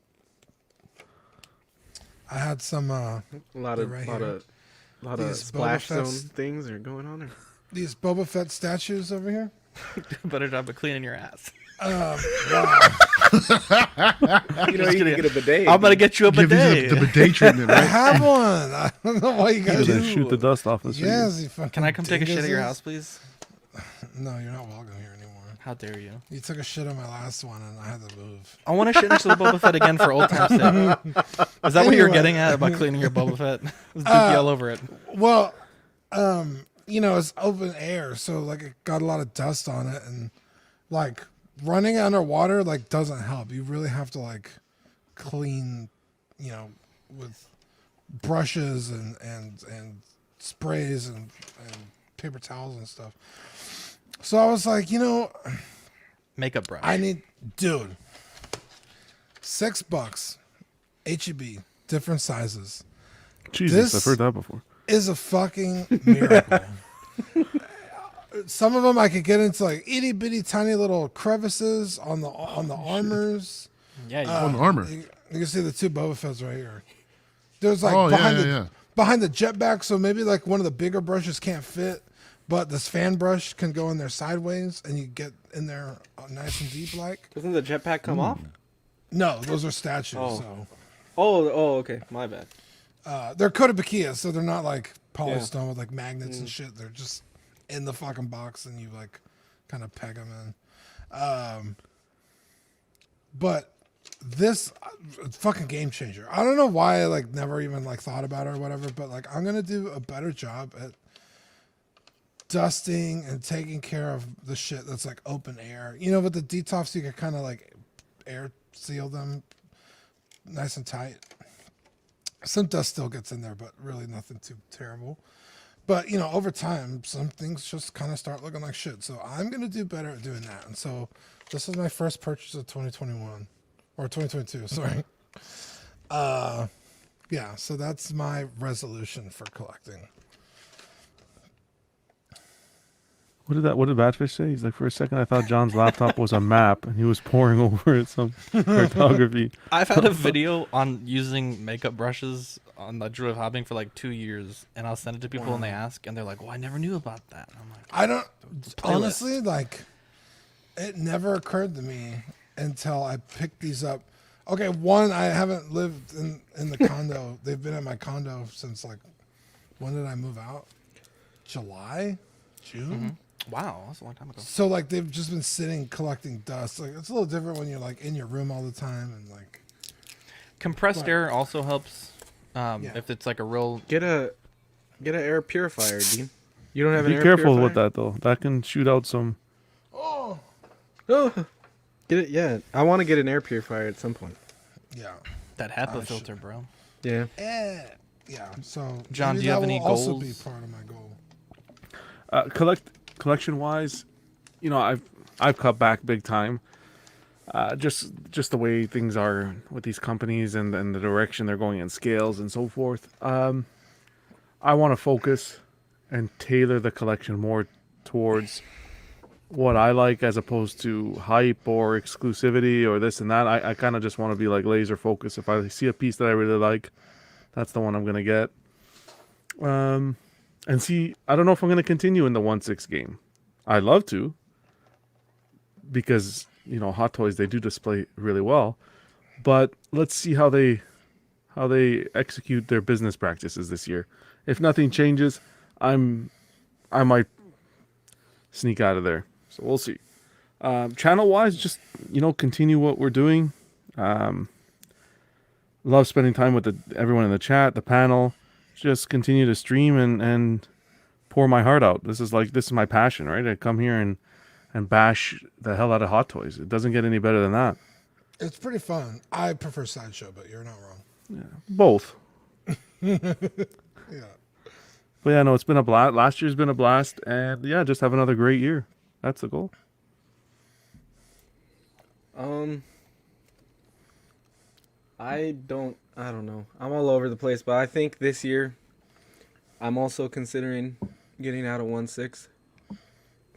I had some A lot of right lot here. of lot These of splash Boba zone Fett's- things are going on there. These Boba Fett statues over here. Better job of cleaning your ass. Wow. You know, you can get a bidet. I'm gonna get you a Give bidet. you the bidet treatment, I right? have one. I don't know why you guys Then do. shoot the dust off this. Yes, you fucking Can I come take a shit at your dinguses. house, please? No, you're not welcome here anymore. How dare you? You took a shit on my last one, and I had to move. I want to shit next to the Boba Fett again for old time's sake. Is that what you're Anyway. getting at about cleaning your Boba Fett? There's dookie all over it. Well, it's open air, so like it got a lot of dust on it, and like running underwater like doesn't help. You really have to like clean, with brushes and sprays and paper towels and stuff. So I was like, Makeup brush. I need, dude, $6, HEB, different sizes. Jesus, I've heard that before. Is a fucking miracle. Some of them I could get into like itty bitty tiny little crevices on the armors. Yeah, on the armor. You can see the 2 Boba Fett's right here. There's like yeah. behind the jetpack, so maybe like one of the bigger brushes can't fit, but this fan brush can go in there sideways, and you get in there nice and deep. Like, Doesn't the jetpack come off? no, those are statues. Oh. So Okay, my bad. they're Kotobukiya, so they're not like polystone with like magnets and shit. They're just in the fucking box, and you like kind of peg them in. But this fucking game changer. I don't know why I like never even like thought about it or whatever, but like I'm gonna do a better job at dusting and taking care of the shit that's like open air. With the detox you can kind of like air seal them nice and tight. Some dust still gets in there, but really nothing too terrible. But over time, some things just kind of start looking like shit. So I'm gonna do better at doing that. And so this is my first purchase of 2021 or 2022. Sorry. Yeah. So that's my resolution for collecting. What did Badfish say? He's like, for a second I thought John's laptop was a map and he was pouring over it some cartography. I've had a video on using makeup brushes on the Druid Hobbing for like 2 years, and I'll send it to people and they ask, and they're like, "Well, I never knew about that." And I'm like, I don't honestly like. It never occurred to me until I picked these up. Okay, one, I haven't lived in the condo. They've been at my condo since like, when did I move out? July, June. Mm-hmm. Wow, that's a long time ago. So like they've just been sitting collecting dust. Like it's a little different when you're like in your room all the time and like. Compressed air also helps. If it's like a real Get an air purifier, Dean. You don't have an Be air careful purifier? with that though. That can shoot out some. Oh. Get it? Yeah, I want to get an air purifier at some point. Yeah. that HEPA filter, bro. Yeah. Yeah. So John, maybe do you have that any will also goals? be part of my goal. Collection wise, I've cut back big time. Just the way things are with these companies and the direction they're going in scales and so forth. I want to focus and tailor the collection more towards what I like as opposed to hype or exclusivity or this and that. I kind of just want to be like laser focused. If I see a piece that I really like, that's the one I'm gonna get. And see, I don't know if I'm gonna continue in the 1/6 game. I'd love to, because Hot Toys, they do display really well, but let's see how they execute their business practices this year. If nothing changes, I might sneak out of there. So we'll see. Channel wise, just continue what we're doing. Love spending time with everyone in the chat, the panel. Just continue to stream and pour my heart out. This is my passion, right? I come here and bash the hell out of Hot Toys. It doesn't get any better than that. It's pretty fun. I prefer Sideshow, but you're not wrong. Yeah, both. Yeah. But yeah, no, it's been a blast. Last year's been a blast, and yeah, just have another great year. That's the goal. I don't know. I'm all over the place, but I think this year I'm also considering getting out of 1/6.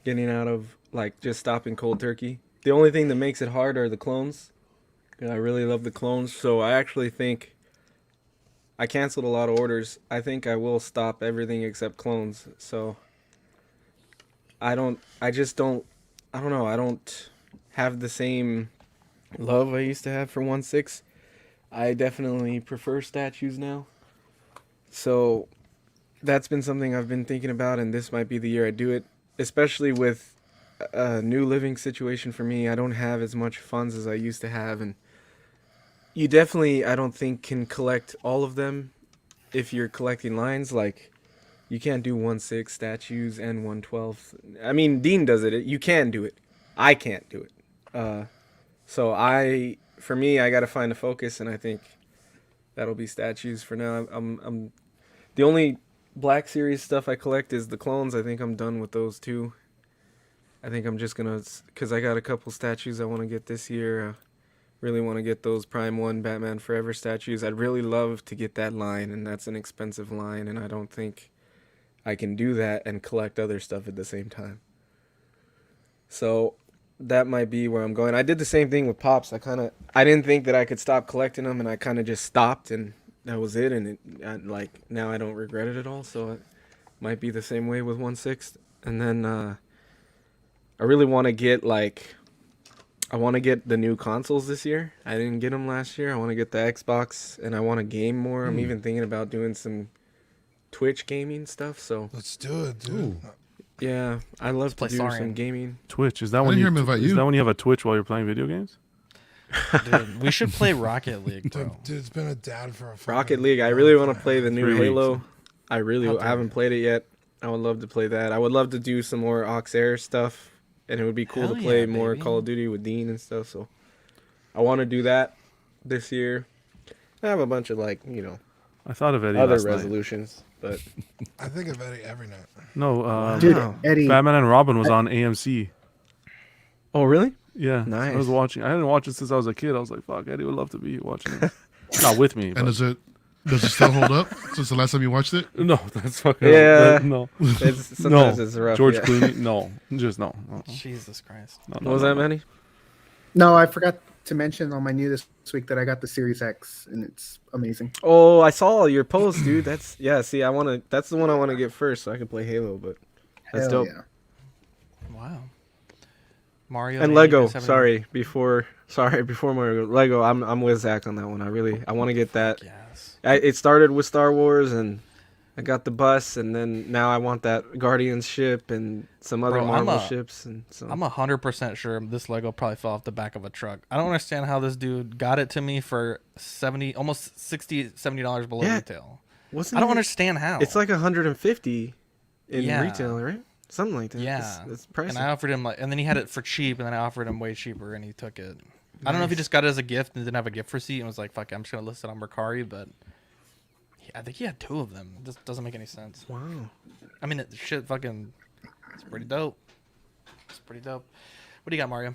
Getting out of just stopping cold turkey. The only thing that makes it hard are the clones. And I really love the clones, so I actually think I canceled a lot of orders. I think I will stop everything except clones. So I don't know. I don't have the same love I used to have for 1/6. I definitely prefer statues now. So that's been something I've been thinking about, and this might be the year I do it, especially with a new living situation for me. I don't have as much funds as I used to have, and you definitely, I don't think, can collect all of them if you're collecting lines. You can't do 1/6 statues and 1/12. I mean, Dean does it. You can do it. I can't do it. So for me, I got to find a focus, and I think that'll be statues for now. I'm the only Black Series stuff I collect is the clones. I think I'm done with those too. I think I'm just gonna, cause I got a couple statues I want to get this year. Really want to get those Prime 1 Batman Forever statues. I'd really love to get that line, and that's an expensive line, and I don't think I can do that and collect other stuff at the same time. So that might be where I'm going. I did the same thing with Pops. I didn't think that I could stop collecting them, and I kind of just stopped, and that was it. And now I don't regret it at all. So it might be the same way with 1/6. And then I really want to get I want to get the new consoles this year. I didn't get them last year. I want to get the Xbox, and I want to game more. I'm even thinking about doing some Twitch gaming stuff. So let's do it, dude. Yeah, I love to do some gaming. Twitch, is that when you have a Twitch while you're playing video games? Dude, we should play Rocket League, bro. Dude, it's been a dad for a Rocket League. I really want to play the new 3 Halo. weeks. I haven't played it yet. I would love to play that. I would love to do some more Auxerre stuff, and it would be cool Hell to play yeah, more baby. Call of Duty with Dean and stuff. So I want to do that this year. I have a bunch of I thought of Eddie other last night. resolutions, but I think of Eddie every night. No, Dude, Eddie. Batman and Robin was on AMC. Oh, really? Yeah, Nice. I was watching. I didn't watch it since I was a kid. I was like, "Fuck, Eddie would love to be watching it." Not with me. And but- does it still hold up since the last time you watched it? No, that's fucking Yeah. no. Sometimes it's rough. George yeah. Clooney, no, just no. Jesus Christ. No, What was that, Manny? No, I forgot to mention on my new this week that I got the Series X, and it's amazing. Oh, I saw your post, dude. That's See, that's the one I want to get first, so I can play Halo. But that's Hell dope. yeah. Wow. Mario And man, Lego. you guys have any- Before Mario. Lego. I'm with Zach on that one. I want to get that. Yes. It started with Star Wars, and I got the bus, and then now I want that Guardians ship and some other Bro, Marvel ships, and so I'm 100% sure this Lego probably fell off the back of a truck. I don't understand how this dude got it to me for almost $70 below Yeah. retail. Wasn't I don't it- understand how. It's like 150 in Yeah. retail, right? Something like that. Yeah, it's pricey. and I offered him and then he had it for cheap, and then I offered him way cheaper, and he took it. I don't know if he just got it as a gift and didn't have a gift receipt and was like, "Fuck, I'm just gonna list it on Mercari," but I think he had 2 of them. It just doesn't make any sense. Wow. I mean, it's pretty dope. It's pretty dope. What do you got, Mario?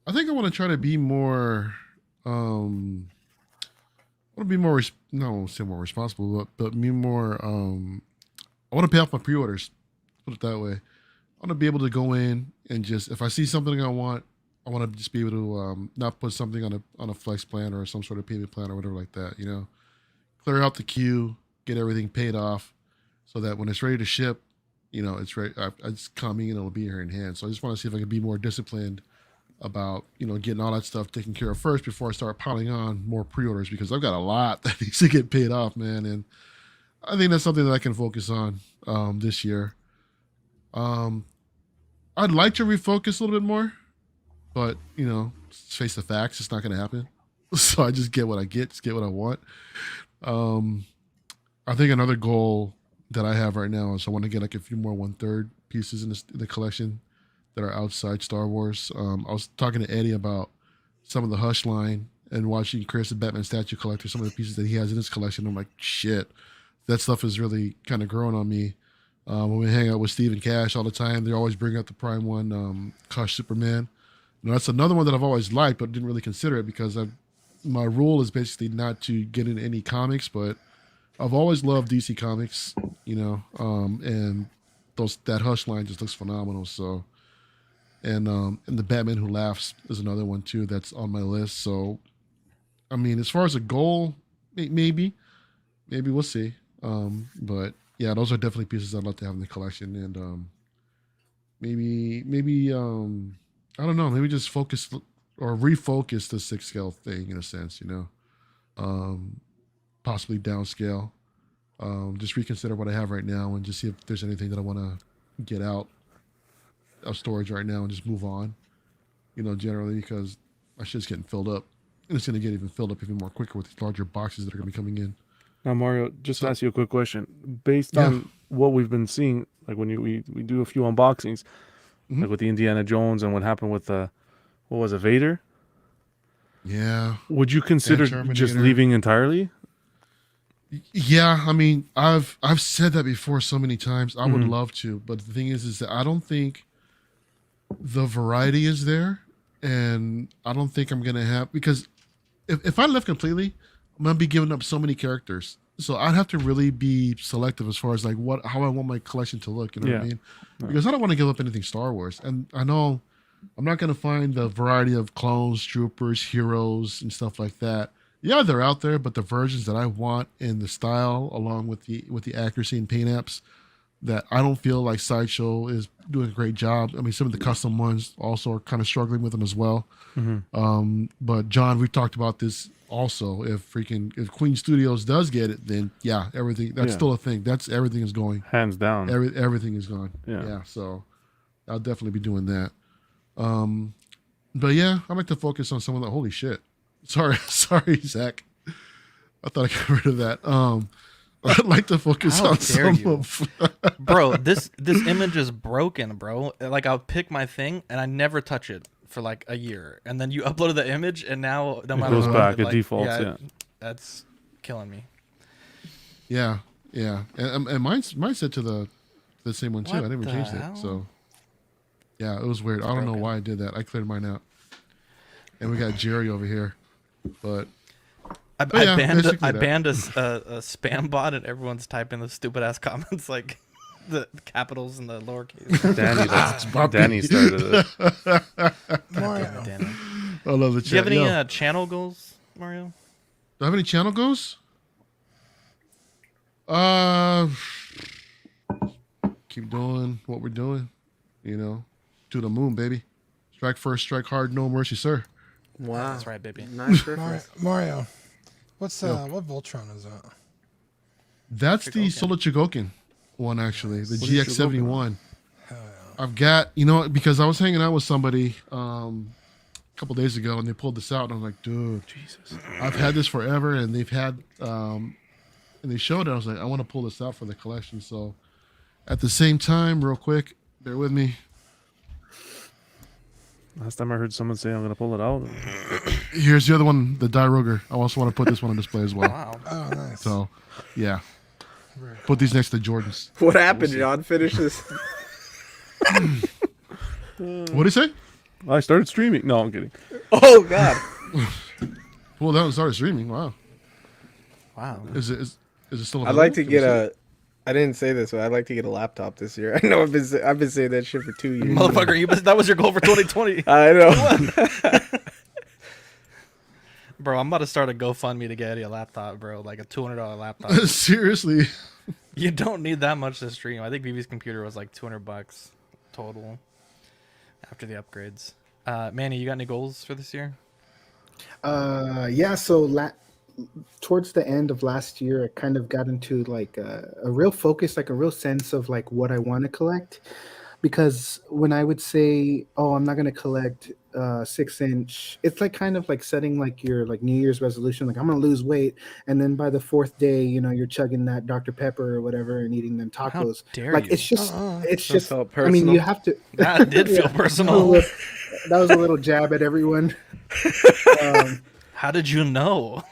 I think I want to try to be more. I want to be more. No, I won't say more responsible, but be more. I want to pay off my pre-orders. Put it that way. I want to be able to go in and just, if I see something I want to just be able to not put something on a flex plan or some sort of payment plan or whatever like that. You know, clear out the queue, get everything paid off, so that when it's ready to ship, you know, it's ready. It's coming and it'll be here in hand. So I just want to see if I can be more disciplined about, you know, getting all that stuff taken care of first before I start piling on more pre-orders, because I've got a lot that needs to get paid off, man. And I think that's something that I can focus on this year. I'd like to refocus a little bit more, but, you know, let's face the facts, it's not going to happen. So I just get what I get, just get what I want. I think another goal that I have right now is I want to get like a few more 1/3 pieces in the collection that are outside Star Wars. I was talking to Eddie about some of the Hush line and watching Chris, the Batman statue collector, some of the pieces that he has in his collection. I'm like, shit, that stuff is really kind of growing on me. When we hang out with Steve and Cash all the time, they always bring up the Prime 1 Cush Superman. Now, that's another one that I've always liked, but didn't really consider it because my rule is basically not to get into any comics, but I've always loved DC Comics, you know, and that Hush line just looks phenomenal. So, and the Batman Who Laughs is another one too that's on my list. So, I mean, as far as a goal, maybe we'll see. But yeah, those are definitely pieces I'd love to have in the collection, and maybe I don't know, maybe just focus or refocus the 6 scale thing in a sense, you know, possibly downscale. Just reconsider what I have right now and just see if there's anything that I want to get out of storage right now and just move on, you know, generally, because my shit's getting filled up, and it's going to get even filled up even more quicker with these larger boxes that are going to be coming in. Now, Mario, just to ask you a quick question. Based on what we've been seeing, like when we do a few unboxings, like with the Indiana Jones and what happened with the what was it, Vader? Yeah. Would you consider just Terminator. leaving entirely? Yeah, I mean, I've said that before so many times. I would Mhm. love to, but the thing is that I don't think the variety is there, and I don't think I'm gonna have because if I left completely, I'm gonna be giving up so many characters. So I'd have to really be selective as far as like how I want my collection to look. You know what I Yeah. mean? Because I don't want to give up anything Star Wars, and I know I'm not gonna find the variety of clones, troopers, heroes, and stuff like that. Yeah, they're out there, but the versions that I want in the style, along with the accuracy and paint apps, that I don't feel like Sideshow is doing a great job. I mean, some of the custom ones also are kind of struggling with them as well. But John, we've talked about this also. If Queen Studios does get it, then yeah, everything that's Yeah. still a thing. That's everything is going. Hands down. Everything is gone. Yeah. So I'll definitely be doing that. But yeah, I like to focus on some of the holy shit. Sorry, Zach. I thought I got rid of that. I'd like to focus How on dare some you. of Bro, this image is broken, bro. Like I'll pick my thing and I never touch it for like a year, and then you uploaded the image, and now no matter goes what, back, it like, defaults, yeah. That's killing me. Yeah, and mine's set to the same one too. What I never the changed hell? it, so yeah, it was weird. I don't know why I did that. I cleared mine out, and we got Jerry over here, but I yeah, banned basically that. a spam bot, and everyone's typing the stupid ass comments like the capitals and the lowercase. Danny started it. Mario. Danny. I love the chat. Do you have any Yo, channel goals, Mario? do I have any channel goals? Keep doing what we're doing, to the moon, baby. Strike first, strike hard, no mercy, sir. Wow. That's right, baby. Nice reference. Mario, what Voltron is that? That's the Solar Chigokin one, actually, the What is GX71. I've got, because I was hanging out with somebody a couple days ago, and they pulled this out, and I'm like, dude, Jesus, I've had this forever, and they've had, and they showed it. I was like, I want to pull this out for the collection. So, at the same time, real quick, bear with me. Last time I heard someone say I'm gonna pull it out. Here's the other one, the Diroger. I also want to put this one on display as well. Wow. Oh, nice. So, yeah, put these next to Jordans. What happened, John? Finish this. What do you say? I started streaming. No, I'm kidding. Oh God. Well, that started streaming. Wow. Wow. Is it still? I'd like to available? Can we get see it? I didn't say this, but I'd like to get a laptop this year. I know I've been saying that shit for 2 years. Motherfucker, that was your goal for 2020. I know. Bro, I'm about to start a GoFundMe to get Eddie a laptop, bro. Like a $200 laptop. Seriously. You don't need that much to stream. I think BB's computer was like $200 total after the upgrades. Manny, you got any goals for this year? Yeah. So towards the end of last year, I kind of got into like a real focus, like a real sense of like what I want to collect. Because when I would say, "Oh, I'm not going to collect 6-inch," it's like kind of like setting like your like New Year's resolution, like I'm going to lose weight, and then by the 4th day, you're chugging that Dr. Pepper or whatever and eating them tacos. dare like you. it's just, it's That just. felt I mean, personal. you have to. That did feel personal. That was a little jab at everyone. How did you know?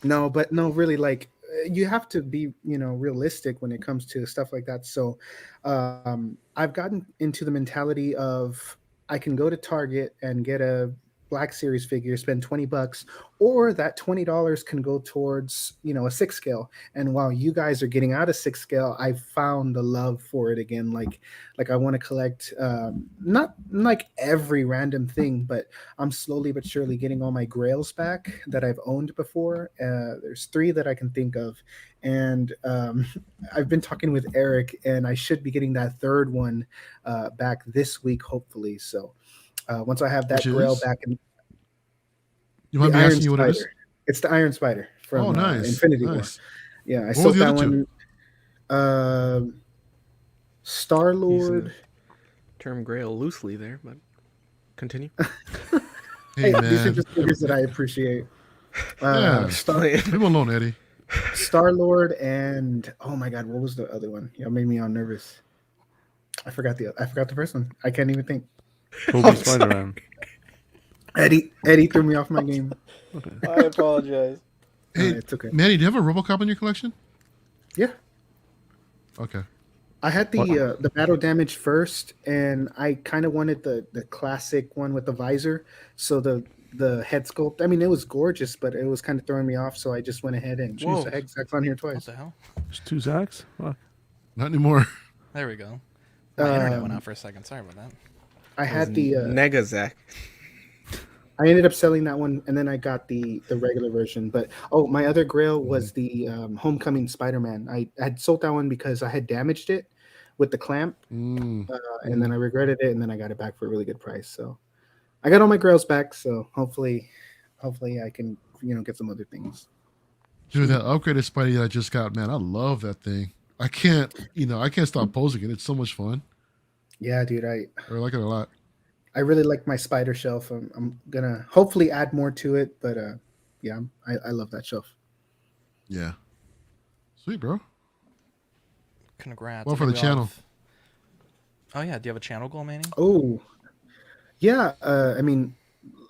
No, but no, really, like you have to be, realistic when it comes to stuff like that. So, I've gotten into the mentality of I can go to Target and get a Black Series figure, spend $20, or that $20 can go towards, a 6 scale. And while you guys are getting out of 6 scale, I found the love for it again. Like I want to collect, not like every random thing, but I'm slowly but surely getting all my grails back that I've owned before. There's 3 that I can think of. And I've been talking with Eric, and I should be getting that 3rd one back this week, hopefully. So once I have that Which grail is? back, in You mind the me Iron asking you what it is? Spider. It's the Iron Spider from Oh, nice. Infinity War. Nice. Yeah, I What sold were the that other two? one. Star Lord. Term Grail loosely there, but continue. Hey, These are man. just figures that I appreciate. Yeah. Star Leave him alone, Eddie. Lord and oh my God, what was the other one? Y'all made me all nervous. I forgot the first one. I can't even think. Toby Spider-Man. Eddie threw me off my game. I apologize. Hey, it's okay. Manny, do you have a RoboCop in your collection? Yeah. Okay. I had the battle damage first, and I kind of wanted the classic one with the visor. So the head sculpt. I mean, it was gorgeous, but it was kind of throwing me off. So I just went ahead and used the Zach's on here twice. What the hell? There's 2 Zacks? Fuck. Not anymore. There we go. My internet went out for a second. Sorry about that. I had the Nega Zach. I ended up selling that one, and then I got the regular version. But my other grail was the Homecoming Spider-Man. I had sold that one because I had damaged it with the clamp, and then I regretted it, and then I got it back for a really good price. So I got all my grails back. So hopefully I can get some other things. Dude, that upgraded Spidey that I just got, man, I love that thing. I can't stop posing it. It's so much fun. Yeah, dude, I like it a lot. I really like my spider shelf. I'm gonna hopefully add more to it, but yeah, I love that shelf. Yeah, sweet, bro. Congrats. Well, for the channel. Oh yeah, do you have a channel goal, Manny? Oh, yeah. I mean,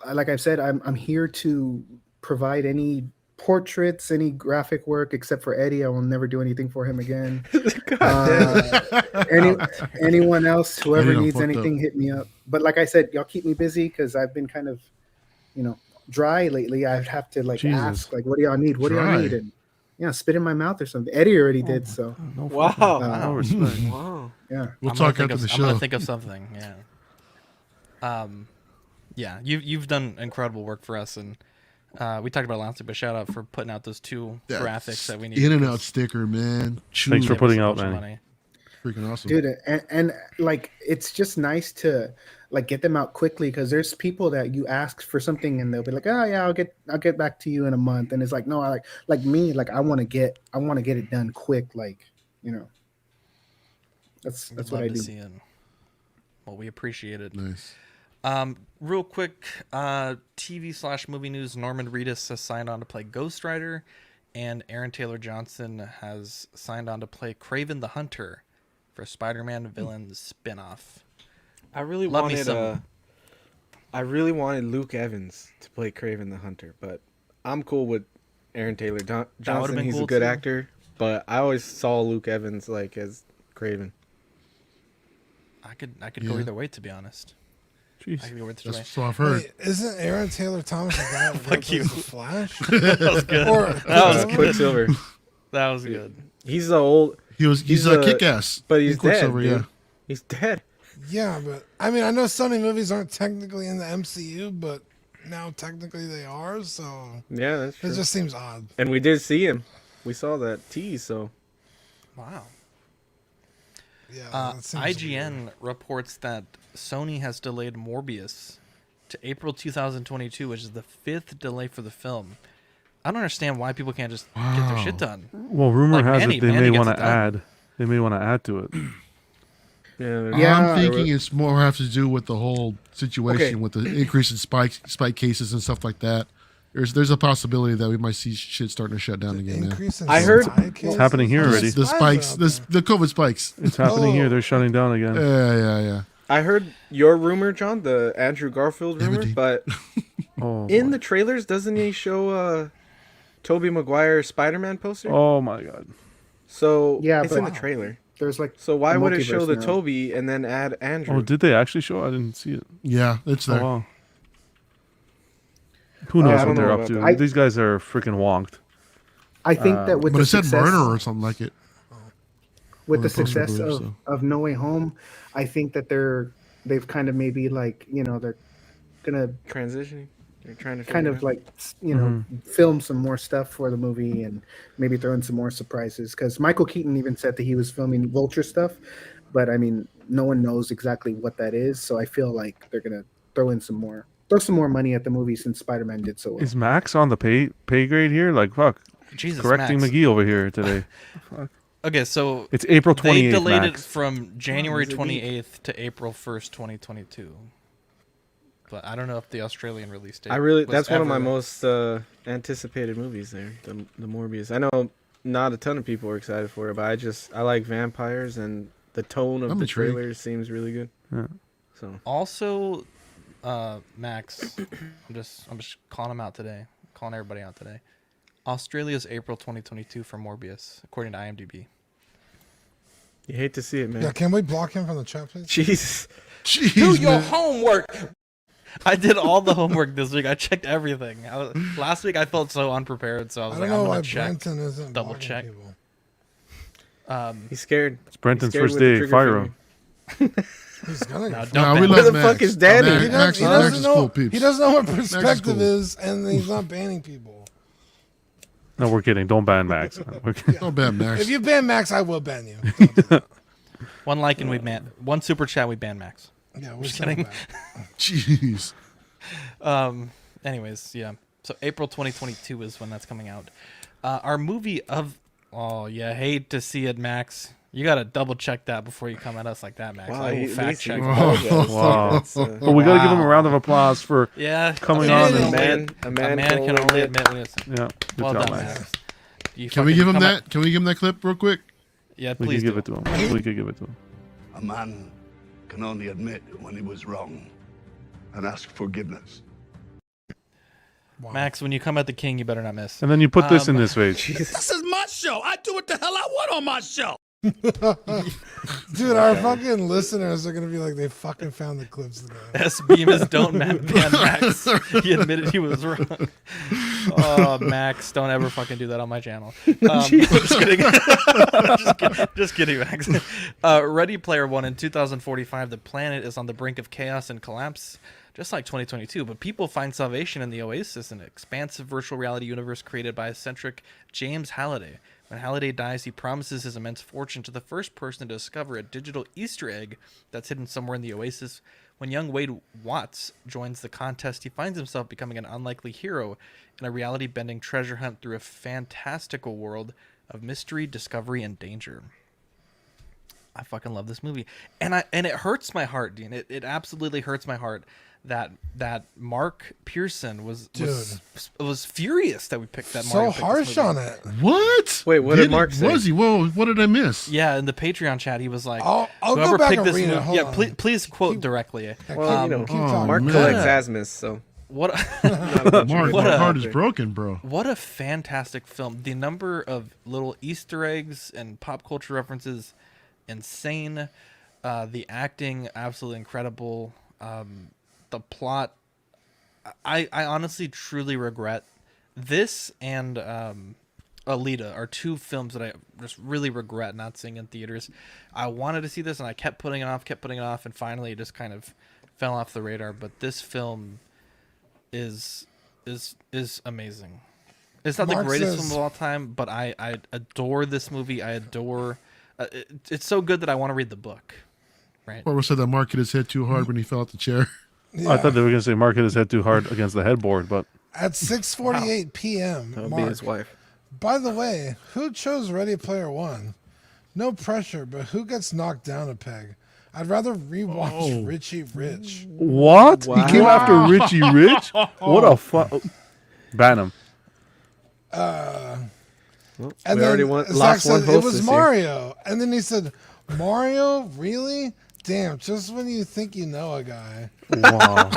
like I've said, I'm here to provide any portraits, any graphic work, except for Eddie. I will never do anything for him again. Anyone else, whoever needs anything, hit me up. But like I said, y'all keep me busy because I've been kind of, dry lately. I'd have to ask, what do y'all need? What do y'all need? And spit in my mouth or something. Eddie already did so. No wow. Wow. Yeah. We'll talk after the show. I'm gonna think of something. Yeah. Yeah. You've done incredible work for us, and we talked about it last week, but shout out for putting out those 2 graphics that we need. In and out sticker, man. Thanks for putting out, man. Freaking awesome, dude. And it's just nice to get them out quickly because there's people that you ask for something and they'll be like, oh yeah, I'll get back to you in a month, and it's like, no, I I want to get it done quick, that's what I do. See it. Well, we appreciate it. Nice. Real quick, TV/movie news. Norman Reedus has signed on to play Ghost Rider, and Aaron Taylor Johnson has signed on to play Kraven the Hunter for Spider-Man villain spin-off. I really wanted Luke Evans to play Kraven the Hunter, but I'm cool with Aaron Taylor Johnson. He's a good actor, but I always saw Luke Evans as Kraven. I could go either way, to be honest. Jeez. I could go with That's so I've heard. Wait, isn't Aaron Taylor Thomas a guy Fuck you. The Flash? That was good. That was Quicksilver. That was good. He's the old. He's a kick-ass. But he's dead. Dude. Yeah. He's dead. Yeah, but I mean, I know Sony movies aren't technically in the MCU, but now technically they are. So yeah, that's true. It just seems odd. And we did see him. We saw that tease. So wow. Yeah. IGN reports that Sony has delayed Morbius to April 2022, which is the 5th delay for the film. I don't understand why people can't just get their shit done. Well, rumor has it they may want to add. They may want to add to it. I'm thinking it's more have to do with the whole situation with the increase in spike cases and stuff like that. There's a possibility that we might see shit starting to shut down again. I heard it's happening here already. The spikes, the COVID spikes. It's happening here. They're shutting down again. Yeah. I heard your rumor, John, the Andrew Garfield rumor, but in the trailers, doesn't he show Tobey Maguire Spider-Man poster? Oh my god! So it's in the trailer. There's so why would it show the Tobey and then add Andrew? Oh, did they actually show? I didn't see it. Yeah, it's there. Oh, wow. Who knows what they're up to? These guys are freaking wonked. I think that with but it said murder or something like it. With the success of No Way Home, I think that they've kind of maybe they're gonna transitioning. They're trying to kind of film some more stuff for the movie and maybe throw in some more surprises. Because Michael Keaton even said that he was filming Vulture stuff, but I mean, no one knows exactly what that is. So I feel like they're gonna throw some more money at the movie since Spider-Man did so well. Is Max on the pay grade here? Like fuck, Jesus, correcting Max. McGee over here today. Fuck. Okay, so it's April 28th. They delayed Max. it from January 28th to April 1st, 2022. But I don't know if the Australian release date. That's one of my most anticipated movies. There, the Morbius. I know not a ton of people are excited for it, but I like vampires and the tone of the trailer seems really good. Yeah. So also, Max, I'm just calling him out today. Calling everybody out today. Australia's April 2022 for Morbius, according to IMDb. You hate to see it, man. Yeah, can we block him from the chat, please? Jesus. Jeez, Do your man. homework. I did all the homework this week. I checked everything. Last week I felt so unprepared, so I was I like, don't I'm know why gonna check, Brenton isn't double blocking check. people. He's scared. It's Brenton's He's scared first with the day. trigger Fire finger. him. He's gonna. No, get don't Nah, ban we him. love Where the Max. fuck is Danny? Max, He Max, doesn't, Max he is doesn't cool, know. peeps. He doesn't know what is perspective cool. is, and he's not banning people. No, we're kidding. Don't ban Max. We're kidding. Oh, bad Max. If you ban Max, I will ban you. Don't do that. One like and we ban. One super chat, we ban Max. Yeah, we're Just so kidding. bad. Jeez. Anyways, yeah. So April 2022 is when that's coming out. Our movie of... Oh, yeah, hate to see it, Max. You got to double check that before you come at us like that, Max. Wow, I will at fact least he check. apologized. Wow. That's, But we got to give him a round of applause for Yeah. coming a on. man And, can only admit when it's... yeah. Good Well job, done, Max. Max. You Can we fucking give him come that? Can we give him that clip real quick? Yeah, We please could give do. it to him. We could give it to him. A man can only admit when he was wrong and ask forgiveness. Wow. Max, when you come at the king, you better not miss. And then you put this in his face. This is my show. I do what the hell I want on my show. Dude, our fucking listeners are gonna be like, they fucking found the clips today. S. Bemis, don't ban Max. He admitted he was wrong. Oh, Max, don't ever fucking do that on my channel. Just kidding. just kidding, Max. Ready Player One in 2045, the planet is on the brink of chaos and collapse, just like 2022. But people find salvation in the Oasis, an expansive virtual reality universe created by eccentric James Halliday. When Halliday dies, he promises his immense fortune to the first person to discover a digital Easter egg that's hidden somewhere in the Oasis. When young Wade Watts joins the contest, he finds himself becoming an unlikely hero in a reality-bending treasure hunt through a fantastical world of mystery, discovery, and danger. I fucking love this movie, and it hurts my heart, Dean. It absolutely hurts my heart that Mark Pearson was furious that we picked that. So harsh on it. What? Wait, what did Mark say? Was he? Whoa, what did I miss? Yeah, in the Patreon chat, he was like, I'll "Whoever go back picked and this read it. movie, Hold yeah, on. please quote directly." Well, keep Oh, talking. Mark man. collects Asmus, so What? Mark, What my a- heart is broken, bro. What a fantastic film. The number of little Easter eggs and pop culture references, insane. The acting, absolutely incredible. The plot, I honestly truly regret this and Alita are two films that I just really regret not seeing in theaters. I wanted to see this and I kept putting it off, and finally it just kind of fell off the radar. But this film is amazing. It's not Mark the greatest says- film of all time, but I adore this movie. I adore. It's so good that I want to read the book. Right. Or said that Mark hit his head too hard when he fell out the chair. Yeah. I thought they were going to say Mark hit his head too hard against the headboard, but At 6:48 p.m. that would be Mark, his wife. by the way, who chose Ready Player One? No pressure, but who gets knocked down a peg? I'd rather rewatch Richie Rich. what? Wow. He came after Richie Rich? What a fuck. Ban him. Well, And we already then Zach lost one said it host was this year. Mario, and then he said, "Mario, really? Damn! Just when you think you know a guy." Wow.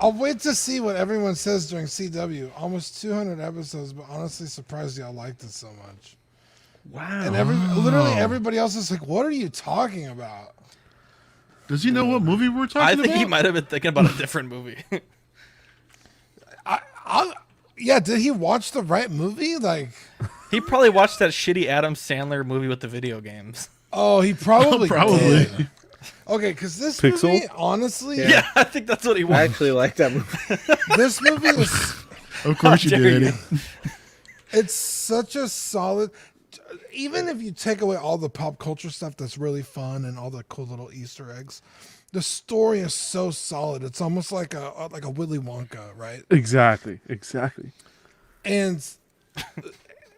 I'll wait to see what everyone says during CW. Almost 200 episodes, but honestly surprised y'all liked it so much. Wow. And literally everybody else is like, "What are you talking about?" Does he know what movie we're talking I about? think he might have been thinking about a different movie. Yeah, did he watch the right movie? Like, He probably watched that shitty Adam Sandler movie with the video games. oh, he probably Probably. did. Okay, because this Pixel? movie, honestly, Yeah, I think that's what he I watched. actually like that movie. this movie is. Of course you dare did, you. Eddie. It's such a solid. Even if you take away all the pop culture stuff that's really fun and all the cool little Easter eggs, the story is so solid. It's almost like a Willy Wonka, right? Exactly. And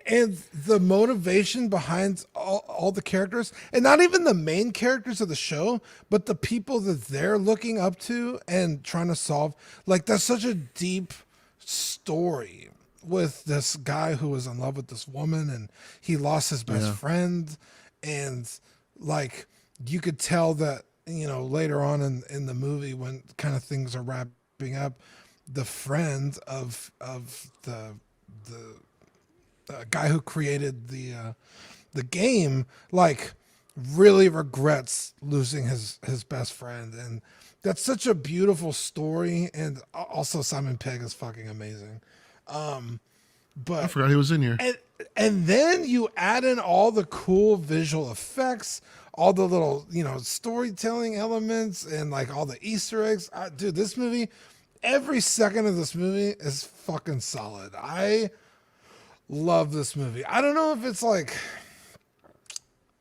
the motivation behind all the characters, and not even the main characters of the show, but the people that they're looking up to and trying to solve. Like, that's such a deep story with this guy who was in love with this woman and he lost his best friend, and like you could tell that later on in the movie when kind of things are wrapping up, the friend of the guy who created the game, like, really regrets losing his best friend, and that's such a beautiful story. And also Simon Pegg is fucking amazing. But I forgot he was in here. And then you add in all the cool visual effects, all the little, storytelling elements, and like all the Easter eggs. Dude, this movie, every second of this movie is fucking solid. I love this movie. I don't know if it's like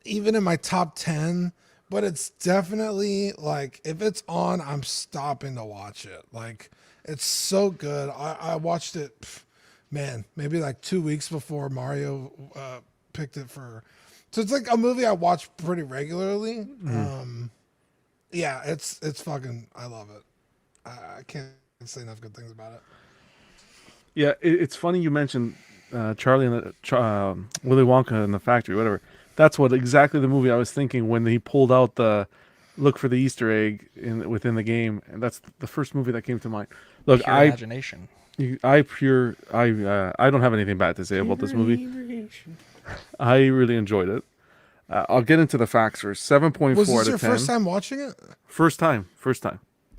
even in my top 10, but it's definitely like, if it's on, I'm stopping to watch it. Like, it's so good. I watched it, man, maybe like 2 weeks before Mario picked it for. So it's like a movie I watch pretty regularly. Yeah, it's fucking, I love it. I can't say enough good things about it. Yeah, it's funny you mentioned Charlie and Willy Wonka in the factory, whatever. That's what exactly the movie I was thinking when he pulled out the look for the Easter egg within the game, and that's the first movie that came to mind. Look, Pure imagination. I don't have anything bad to say about this movie. I really enjoyed it. I'll get into the facts first. 7.4 out of 10. Was this your first time watching it? First time.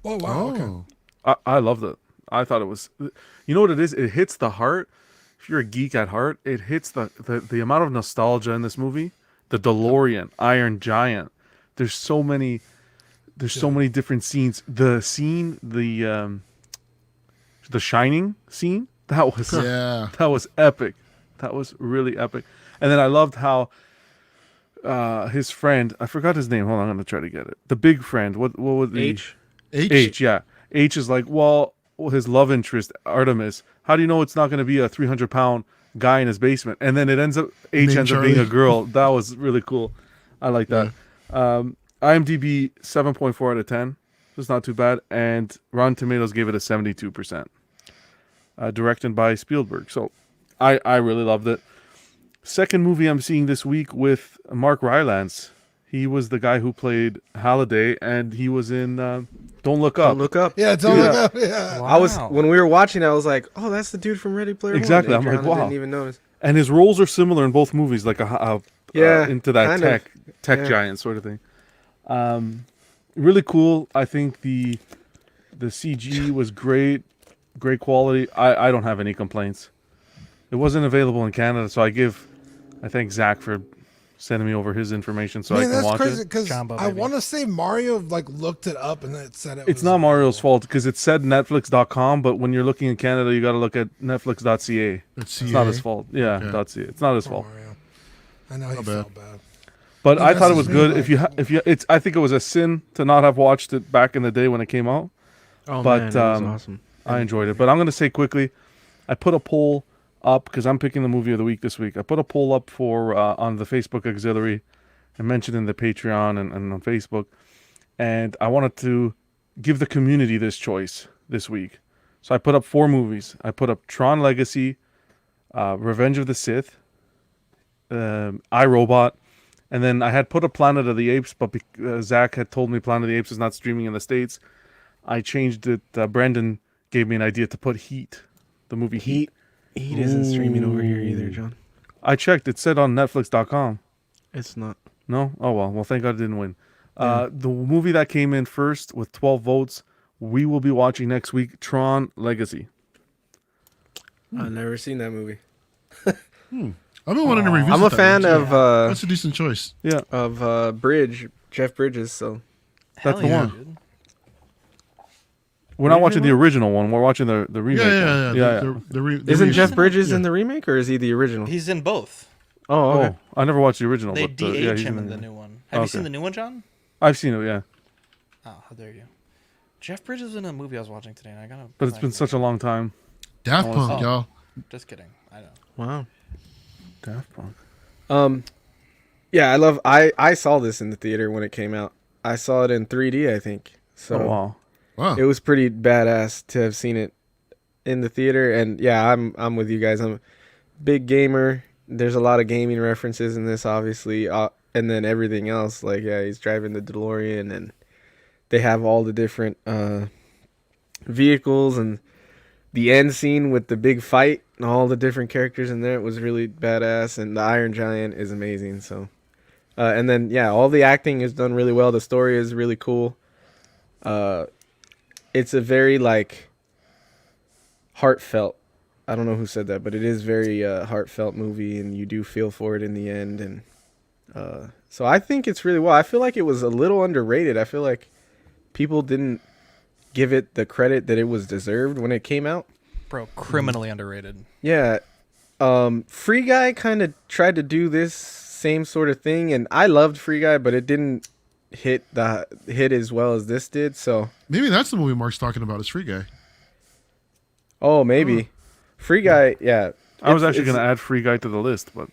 Oh wow! Okay. I loved it. I thought it was, you know what it is? It hits the heart. If you're a geek at heart, it hits the amount of nostalgia in this movie. The DeLorean, Iron Giant. There's so many different scenes. The scene, the Shining scene, that was epic. That was really epic. And then I loved how his friend, I forgot his name. Hold on, I'm gonna try to get it. The big friend. What was H? H, yeah. H is like, well, his love interest, Artemis. How do you know it's not going to be a 300-pound guy in his basement? And then ends up being a girl. That was really cool. I like that. Yeah. IMDb 7.4 out of 10. It's not too bad. And Rotten Tomatoes gave it a 72%. Directed by Spielberg. So I really loved it. Second movie I'm seeing this week with Mark Rylance. He was the guy who played Halliday, and he was in Don't Look Up. Don't Look Up. Yeah, Don't Look Up. Yeah. Wow. When we were watching, I was like, "Oh, that's the dude from Ready Player One." Exactly. I'm like, wow. I didn't even notice. And his roles are similar in both movies, like into that tech giant sort of thing. Really cool. I think the CG was great quality. I don't have any complaints. It wasn't available in Canada, so I thank Zach for sending me over his information so I can watch crazy, it. because I want to say Mario looked it up and it said it's not Mario's fault because it said Netflix.com, but when you're looking in Canada, you got to look at Netflix.ca. It's not his fault. Yeah, .ca. It's not his fault. Mario. I know he felt bad. But I thought it was good. I think it was a sin to not have watched it back in the day when it came out. Oh, but man, it was awesome. I enjoyed it. But I'm going to say quickly, I put a poll up because I'm picking the movie of the week this week. I put a poll up for on the Facebook auxiliary and mentioned in the Patreon and on Facebook, and I wanted to give the community this choice this week. So I put up 4 movies. I put up Tron Legacy, Revenge of the Sith, iRobot, and then I had put up Planet of the Apes, but Zach had told me Planet of the Apes is not streaming in the States. I changed it. Brendan gave me an idea to put Heat, the movie Heat. Heat isn't streaming over here either, John. I checked. It said on Netflix.com. It's not. No? Oh, well. Well, thank God it didn't win. The movie that came in first with 12 votes, we will be watching next week, Tron Legacy. I've never seen that movie. I've been wanting to review. I'm a fan of... that's a decent choice. Yeah. Of Jeff Bridges, so... That's the one. Dude. We're not watching the original one. We're watching the remake. Yeah. Isn't Jeff Bridges in the remake, or is he the original? He's in both. Oh, okay. I never watched the original. They but, DH him in the new one. Have you seen the new one, John? I've seen it, yeah. Oh, how dare you. Jeff Bridges was in a movie I was watching today, and I gotta... But it's been such a long time. Daft Punk, y'all. Just kidding. I know. Wow. Daft Punk. Yeah, I saw this in the theater when it came out. I saw it in 3D, I think. So wow. It was pretty badass to have seen it in the theater. And yeah, I'm with you guys. I'm a big gamer. There's a lot of gaming references in this, obviously. And then everything else, like, yeah, he's driving the DeLorean, and they have all the different vehicles, and the end scene with the big fight and all the different characters in there, it was really badass. And the Iron Giant is amazing. So, and then yeah, all the acting is done really well. The story is really cool. It's a very like heartfelt. I don't know who said that, but it is very heartfelt movie, and you do feel for it in the end. And so I think it's really well. I feel like it was a little underrated. I feel like people didn't give it the credit that it was deserved when it came out. Bro, criminally underrated. Yeah. Free Guy kind of tried to do this same sort of thing, and I loved Free Guy, but it didn't hit as well as this did. So maybe that's the movie Mark's talking about, is Free Guy. Oh, maybe. Free Guy, yeah. I was actually going to add Free Guy to the list, but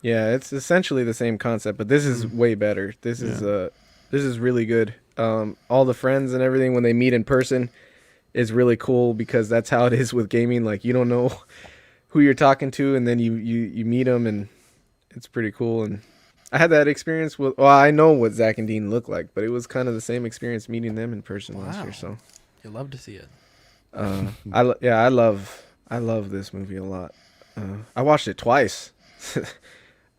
yeah, it's essentially the same concept, but this is way better. This is really good. All the friends and everything when they meet in person is really cool, because that's how it is with gaming. Like, you don't know who you're talking to, and then you meet them, and it's pretty cool. And I had that experience with. Well, I know what Zach and Dean look like, but it was kind of the same experience meeting them in person last year. So you love to see it. I love this movie a lot. I watched it twice.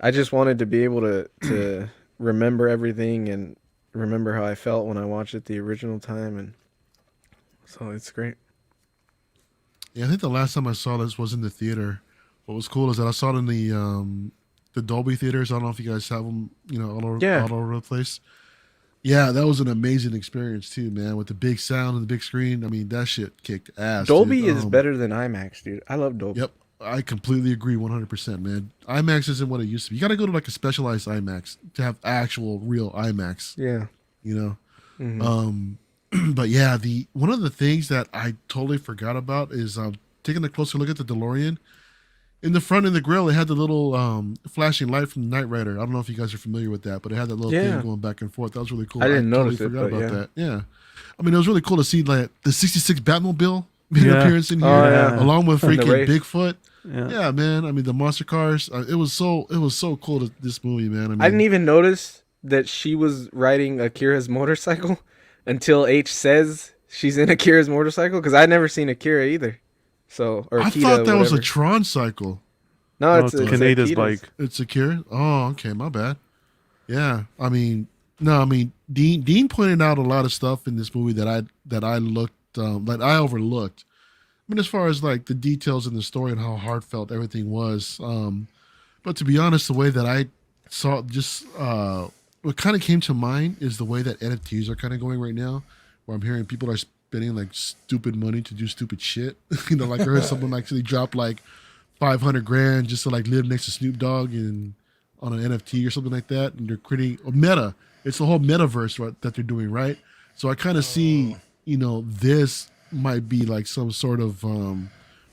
I just wanted to be able to remember everything and remember how I felt when I watched it the original time, and so it's great. Yeah, I think the last time I saw this was in the theater. What was cool is that I saw it in the Dolby theaters. I don't know if you guys have them, all over the place. Yeah, that was an amazing experience too, man, with the big sound and the big screen. I mean, that shit kicked ass. Dolby dude. is better than IMAX, dude. I love Dolby. Yep, I completely agree 100%, man. IMAX isn't what it used to be. You got to go to like a specialized IMAX to have actual real IMAX. Yeah. Mm-hmm. But yeah, one of the things that I totally forgot about is taking a closer look at the DeLorean. In the front, in the grill, it had the little flashing light from the Knight Rider. I don't know if you guys are familiar with that, but it had that little thing going back and forth. That was really cool. I didn't notice totally it, forgot but about that. Yeah. I mean, it was really cool to see like the 66 Batmobile made an appearance in here, along with freaking Bigfoot. Yeah, man. I mean, the monster cars. It was so cool, this movie, man. I mean, I didn't even notice that she was riding Akira's motorcycle until H says she's in Akira's motorcycle, because I'd never seen Akira either. So, or I thought that was a Tron cycle. No, it's Kaneda's bike. It's Akira. Oh, okay, my bad. Yeah, I mean, Dean pointed out a lot of stuff in this movie that I overlooked. I mean, as far as like the details in the story and how heartfelt everything was. But to be honest, the way that I saw, just what kind of came to mind is the way that NFTs are kind of going right now, where I'm hearing people are spending like stupid money to do stupid shit. Like I heard someone actually drop like $500,000 just to like live next to Snoop Dogg and on an NFT or something like that. And they're creating a meta. It's the whole metaverse that they're doing, right? So I kind of see, this might be like some sort of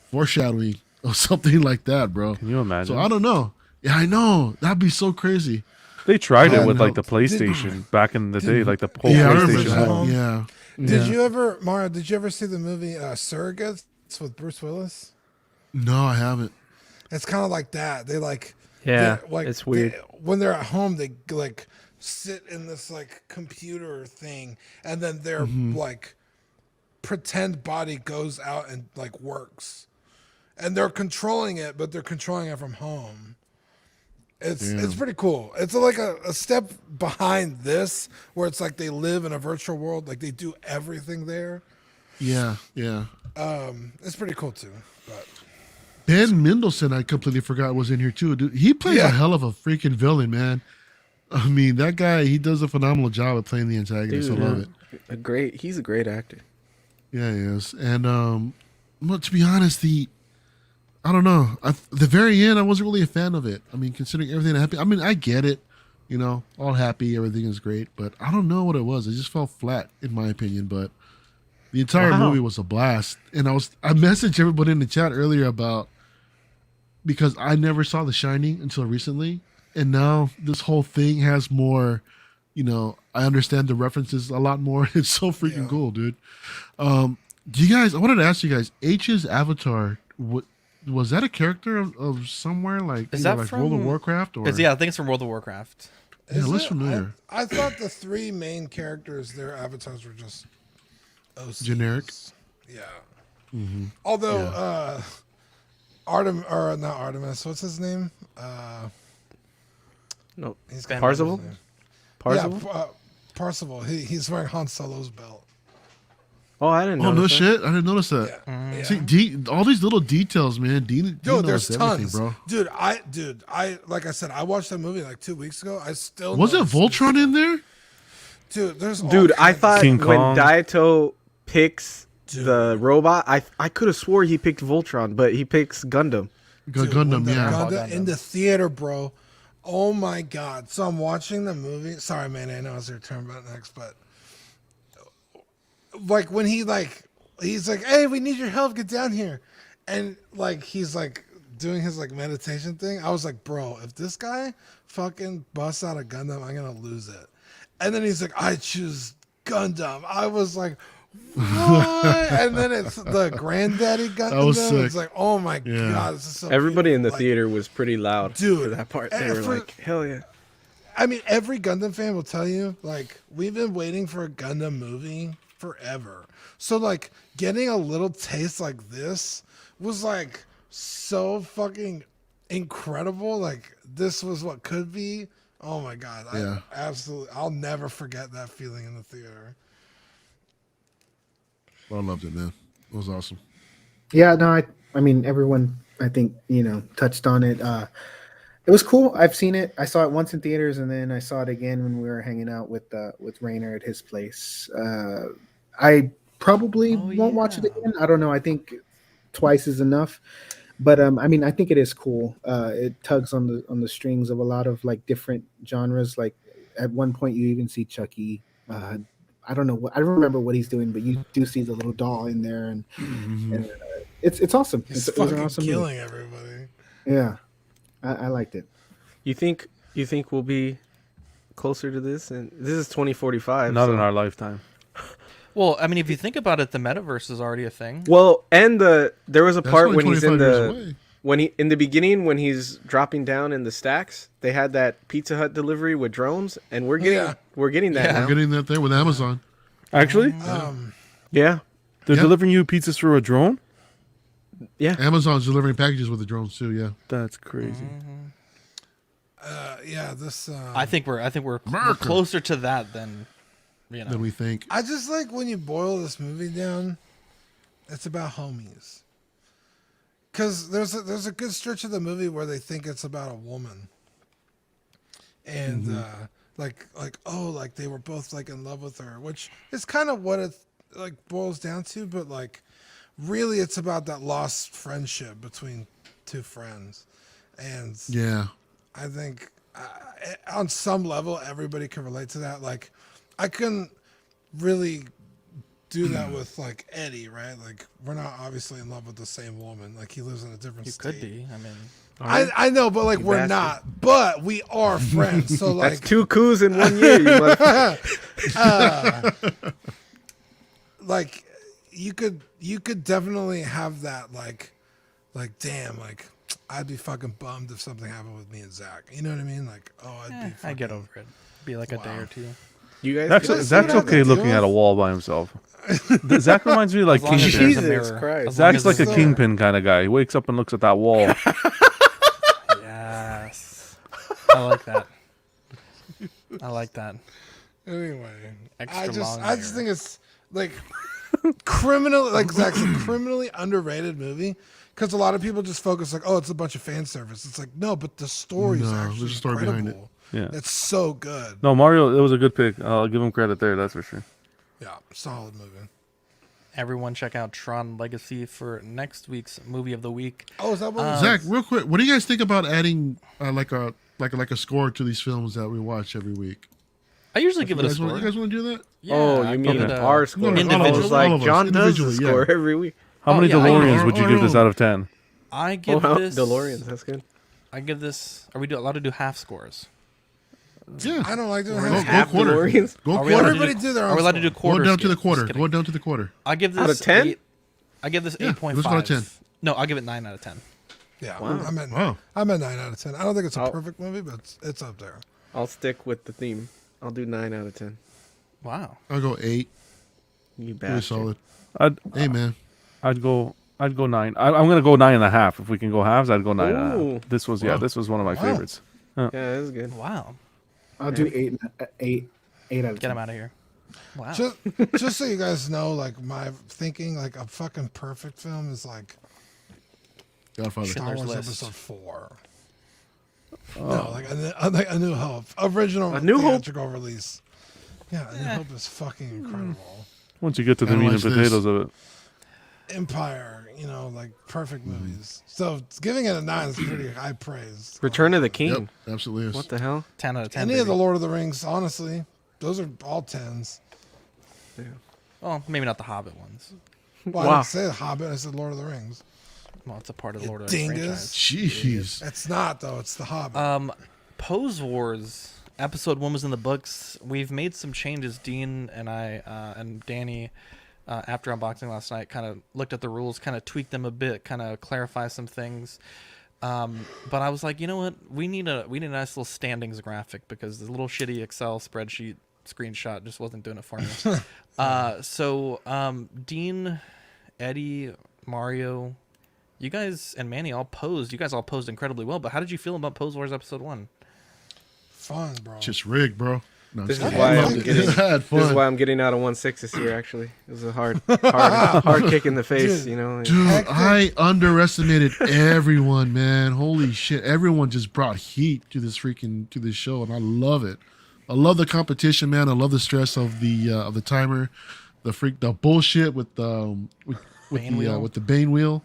foreshadowing of something like that, bro. Can you imagine? So I don't know. Yeah, I know. That'd be so crazy. They tried it with like the PlayStation back in the day, like the whole PlayStation Home. Yeah. Did you ever, Mario? Did you ever see the movie Surrogates with Bruce Willis? No, I haven't. It's kind of like that. They like, it's weird. When they're at home, they like sit in this like computer thing, and then their like pretend body goes out and like works, and they're controlling it, but they're controlling it from home. It's pretty cool. It's like a step behind this, where it's like they live in a virtual world, like they do everything there. Yeah. It's pretty cool too. But Ben Mendelsohn, I completely forgot, was in here too. Dude, he plays a hell of a freaking villain, man. I mean, that guy, he does a phenomenal job at playing the antagonist. Dude, I love it. He's a great actor. Yeah, he is. And well, to be honest, I don't know. The very end, I wasn't really a fan of it. I mean, considering everything that happened, I mean, I get it. All happy, everything is great, but I don't know what it was. It just felt flat, in my opinion. But the entire movie was a blast. And I messaged everybody in the chat earlier about, because I never saw The Shining until recently, and now this whole thing has more. I understand the references a lot more. It's so freaking cool, dude. Do you guys? I wanted to ask you guys. H's avatar. Was that a character of somewhere like, is that like from World of Warcraft? Or I think it's from World of Warcraft. Yeah, it looks familiar. I thought the three main characters, their avatars were just OCs. Generic. Yeah. Mm-hmm. Although, not Artemis. What's his name? No, he's got Parzival. Parzival. Yeah, Parzival. He's wearing Han Solo's belt. Oh, I didn't. Oh no notice that. shit! I didn't notice that. Yeah. See, all these little details, man. Dean Dude, there's knows everything, tons, bro. Dude, I like I said, I watched that movie like 2 weeks ago. I still Was it noticed Voltron this in there? Dude, there's all Dude, I kinds of thought King when Kong. Daito picks the robot, I could have swore he picked Voltron, but he picks Gundam. Dude, Gundam, when the yeah. Gundam in the theater, bro. Oh my god! So I'm watching the movie. Sorry, man. I know it's your turn about next, but like when he's like, "Hey, we need your help. Get down here," and like he's like doing his like meditation thing. I was like, bro, if this guy fucking busts out a Gundam, I'm gonna lose it. And then he's like, I choose Gundam. I was like, what? And then it's the granddaddy Gundam. That was sick. It's like, oh my god, this is so Everybody in the beautiful. theater was pretty loud Dude, for that part. They were like, hell yeah. I mean, every Gundam fan will tell you, like, we've been waiting for a Gundam movie forever. So, like, getting a little taste like this was, like, so fucking incredible. Like, this was what could be. Oh, my God. Yeah. I'll never forget that feeling in the theater. I loved it, man. It was awesome. Yeah, no, I mean, everyone, I think, touched on it. It was cool. I've seen it. I saw it once in theaters, and then I saw it again when we were hanging out with Rainer at his place. I probably won't watch it again. I don't know. I think twice is enough. But I mean, I think it is cool. It tugs on the strings of a lot of like different genres. Like at one point, you even see Chucky. I don't know. I don't remember what he's doing, but you do see the little doll in there, and it's awesome. He's it was an fucking awesome killing movie. everybody. Yeah, I liked it. You think we'll be closer to this? And this is 2045. Not so. in our lifetime. Well, I mean, if you think about it, the metaverse is already a thing. Well, and there was a That's part only when he's in 25 years away. in the beginning when he's dropping down in the stacks, they had that Pizza Hut delivery with drones, and we're getting that now. We're getting that there with Amazon. Actually, Yeah, they're Yeah. delivering you pizzas through a drone. yeah. Amazon's delivering packages with the drones too. Yeah. That's crazy. Yeah, this. I think we're America. closer to that than Than we think. I just like when you boil this movie down, it's about homies. Because there's a good stretch of the movie where they think it's about a woman, and like they were both like in love with her, which is kind of what it like boils down to. But like, really, it's about that lost friendship between two friends, and Yeah. I think on some level everybody can relate to that. Like, I couldn't really do that with like Eddie, right? Like, we're not obviously in love with the same woman. Like, he lives in a different you state. could be. I mean, I know, but like, You we're bastard. not. But we are friends. So like, That's 2 coups in 1 year. You motherfucker. like you could definitely have that like damn, like I'd be fucking bummed if something happened with me and Zach. You know what I mean? Like, oh, I'd be fucking, I get over it. Be like a day or two. You guys. That's Let's Zach's see what okay happens, looking you at a know? wall by himself. Zach reminds me of like As long as Kingpin. there's a Jesus mirror. Christ. As long Zach's as like a there's Kingpin kind of guy. He wakes up and looks at that wall. Yes. I like that. I like that. Anyway, Extra I just long think it's like criminal, like Zach's a criminally underrated movie because a lot of people just focus like, oh, it's a bunch of fan service. It's like, no, but the story is No, actually there's a story behind it. incredible. Yeah. It's so good. No, Mario, it was a good pick. I'll give him credit there. That's for sure. Yeah, solid movie. Everyone check out Tron Legacy for next week's movie of the week. Oh, is that what? Zach, real quick, what do you guys think about adding like a score to these films that we watch every week? I usually give it a You score. guys want to do that? Yeah, Oh, I you give mean it a- our score? No, I was individually. like, all of us, John does the individually, score yeah. every week. How many yeah, I- DeLoreans would you or give this no. out of 10? I give this DeLoreans. That's good. I give this. Are we allowed to do half scores? Yeah. I don't like doing Go, half. go Half quarter. DeLoreans? Go Are we allowed quarter. to Everybody do their own Are we allowed to do score. quarter? Go down to the scale? quarter. Just kidding. Go down to the quarter. I give this Out of 10? I give this Yeah, 8.5. let's go to 10. No, I'll give it 9 out of 10. Yeah, Wow. I'm at Wow. 9 out of 10. I don't think it's a Oh. perfect movie, but it's up there. I'll stick with the theme. I'll do 9 out of 10. Wow. I'll go 8. You Pretty bastard. solid. Hey man. I'd go 9. I'm gonna go 9.5. If we can go halves, I'd go 9.5. Ooh. This was Wow. this was one of my favorites. Yeah, this is good. Wow. I'll do 8 out of 10. Get him out of here. Wow. Just so you guys know, like my thinking, like a fucking perfect film is like Godfather. Star Schindler's Wars List. Episode 4. No, like a New Hope, original A New Hope? theatrical release. Yeah, A New Hope is fucking incredible. Once you get to the meat and potatoes of it. Empire, like perfect movies. So giving it a 9 is pretty high praise. Return of the King. Yep, absolutely is. What the hell? 10 out of 10. Any of the baby. Lord of the Rings, honestly, those are all 10s. Well, maybe not the Hobbit ones. Well, I Wow. didn't say The Hobbit, I said Lord of the Rings. Well, it's a part of the You Lord of the Rings dingus. franchise. Jeez. It's not, though. It's The Hobbit. Pose Wars episode 1 was in the books. We've made some changes. Dean and I and Danny, after unboxing last night, kind of looked at the rules, kind of tweaked them a bit, kind of clarify some things. But I was like, you know what? We need a nice little standings graphic because the little shitty Excel spreadsheet screenshot just wasn't doing it for me. So Dean, Eddie, Mario, you guys and Manny all posed. You guys all posed incredibly well. But how did you feel about Pose Wars episode 1? Fun, bro. Just rigged, bro. No, This is just why loved I'm it. getting. Had fun. This is why I'm getting out of 1/6 this year. Actually, it was a hard kick in the face. Dude. Dude, I underestimated everyone, man. Holy shit. Everyone just brought heat to this show, and I love it. I love the competition, man. I love the stress of the timer, the bullshit with the Bane wheel.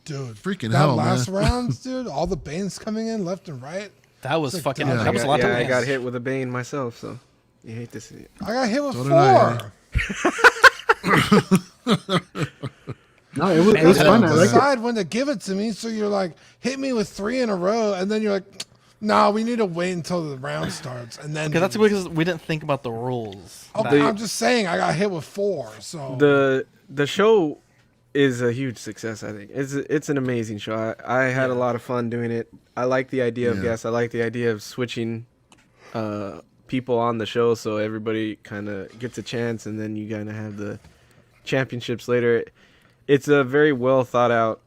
Dude, Freaking that hell, last man. rounds, dude, all the Banes coming in left and right. That was It's fucking. like, That was a lot to I witness. got hit with a Bane myself, so you hate to see it. I got hit with So did I, 4. No, it was fun. I like it. Decide when to give it to me, so you're like, hit me with 3 in a row, and then you're like, no, we need to wait until the round starts, and then. Because that's because we didn't think about the rules. Okay, I'm just saying, I got hit with 4. So The show is a huge success. I think it's an amazing show. I had a lot of fun doing it. I like the idea of guests. I like the idea of switching people on the show so everybody kind of gets a chance, and then you kind of have the championships later. It's a very well thought out.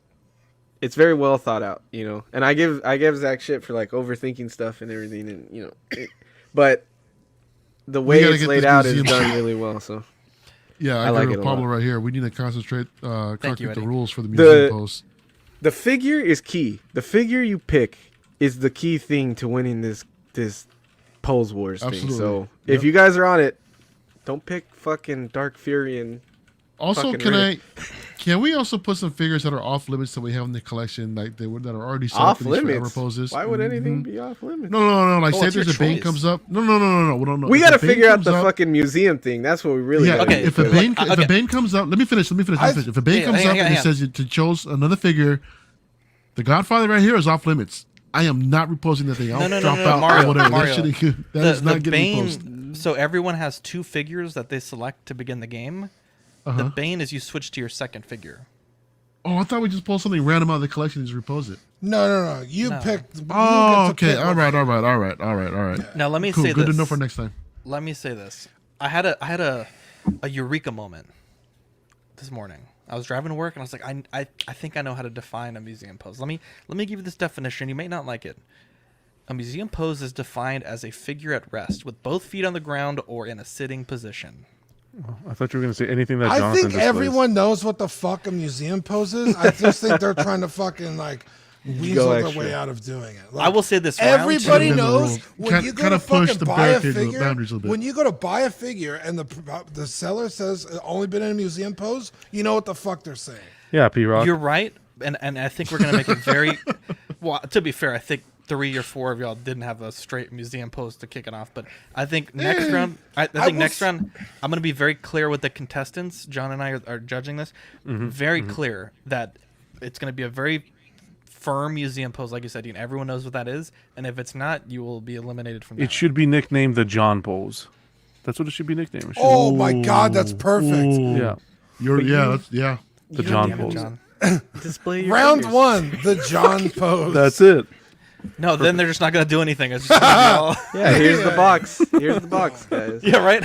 It's very well thought out, And I give Zach shit for like overthinking stuff and everything, and but the way it's laid out is done really well. So Yeah, I like agree it with a Pablo lot. right here. We need to concrete you, the Eddie. rules for the museum post. The figure is key. The figure you pick is the key thing to winning this Pose Wars thing. Absolutely. So if you guys are on it, don't pick fucking Dark Fury and Also, fucking Riddick. can we also put some figures that are off limits that we have in the collection, like that are already set Off up for these forever limits. poses? Why would anything Mhm. be off limits? No. Like, Oh, say it's there's your a Bane choice. comes up. No. We don't know. We If got to a Bane figure out comes the up- fucking museum thing. That's what we really Yeah, got to Okay, if a like, Bane, okay. if a Bane comes up, let me finish. If a Bane Yeah, comes hang up on, and hang it on. says to chose another figure, the Godfather right here is off limits. I am not reposing that thing. I'll No, drop out Mario, or whatever. Mario. That shit, that is not getting Bane. reposted. So everyone has 2 figures that they select to begin the game. The Bane is you switch to your second figure. Oh, I thought we just pulled something random out of the collection and just repose it. No. You No. picked. you Oh, get to okay. pick All one. right. Now let me Cool. say Good this. to know for next time. Let me say this. I had a eureka moment this morning. I was driving to work and I was like, I think I know how to define a museum pose. Let me give you this definition. You may not like it. A museum pose is defined as a figure at rest with both feet on the ground or in a sitting position. I thought you were going to say anything that I Jonathan think displays. everyone knows what the fuck a museum pose is. I just think they're trying to fucking like weasel their extra. way out of doing it. I will say this. Everybody Should've been the knows rule. when you go Kinda to fucking push the buy a barricades, the figure. boundaries a little bit. When you go to buy a figure and the seller says it's only been in a museum pose, you know what the fuck they're saying. Yeah, P-Rock. You're right, and I think we're gonna make it very. Well, to be fair, I think 3 or 4 of y'all didn't have a straight museum pose to kick it off, but I think next round. I think next round, I'm gonna be very clear with the contestants. John and I are judging this. Very clear that it's gonna be a very firm museum pose, like you said, Dean. Everyone knows what that is, and if it's not, you will be eliminated from that. It should be nicknamed the John pose. That's what it should be nicknamed. It should Oh my god, that's perfect. yeah, God the John damn it, pose. John. display your Round figures. 1, the John pose. That's it. No, then they're just not gonna do anything. It's just gonna be all... Yeah, here's the box. Here's the box, guys. Yeah, right.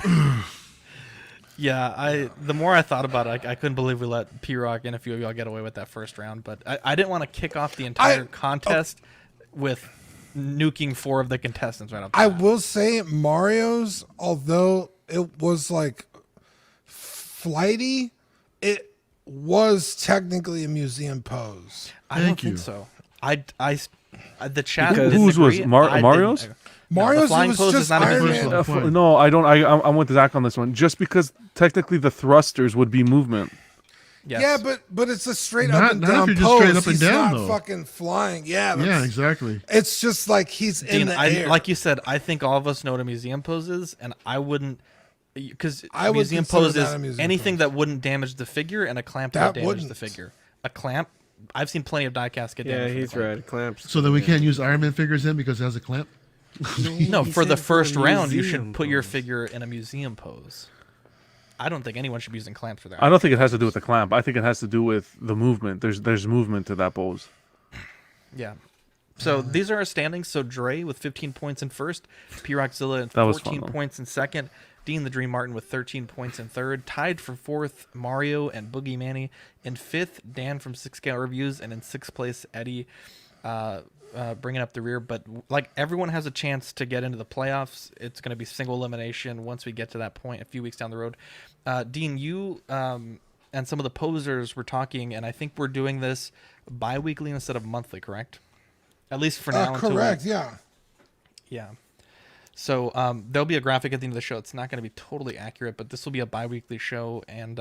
Yeah, the more I thought about it, I couldn't believe we let P-Rock and a few of y'all get away with that first round. But I didn't want to kick off the entire contest with nuking 4 of the contestants right off the I bat. will say Mario's, although it was like flighty, it was technically a museum pose. I don't think so. The chat Because didn't whose was agree. Mario's? Mario's, the flying was pose just is not a Iron museum Man. pose. No, I don't. I'm with Zach on this one. Just because technically the thrusters would be movement. Yes. Yeah, but it's a straight Not- up and not if down you're just pose. straight up and He's down, not though. fucking flying. Yeah, Yeah, exactly. It's just like he's in Dean, the air. like you said, I think all of us know what a museum pose is, and I wouldn't, because I would museum consider pose that is a museum anything pose. that wouldn't damage the figure, and a clamp That would damage wouldn't. the figure. A clamp, I've seen plenty of diecast get Yeah, damaged. from he's the clamp. right. Clamps. So then we can't use Iron Man figures in because it has a clamp? No, He for the said first a round, you museum should put your pose. figure in a museum pose. I don't think anyone should be using clamps for that. I don't think it has to do with the clamp. I think it has to do with the movement. There's movement to that pose. Yeah. So these are our standings. So Dre with 15 points in first, P-Rockzilla and That was fun, 14 though. points in second, Dean the Dream Martin with 13 points in third, tied for fourth, Mario and Boogie Manny in fifth, Dan from 6 Scale Reviews, and in sixth place, Eddie bringing up the rear. But like everyone has a chance to get into the playoffs. It's going to be single elimination once we get to that point a few weeks down the road. Dean, you and some of the posers were talking, and I think we're doing this bi-weekly instead of monthly, correct? At least for now. until we- Correct. Yeah. Yeah. So there'll be a graphic at the end of the show. It's not going to be totally accurate, but this will be a bi-weekly show, and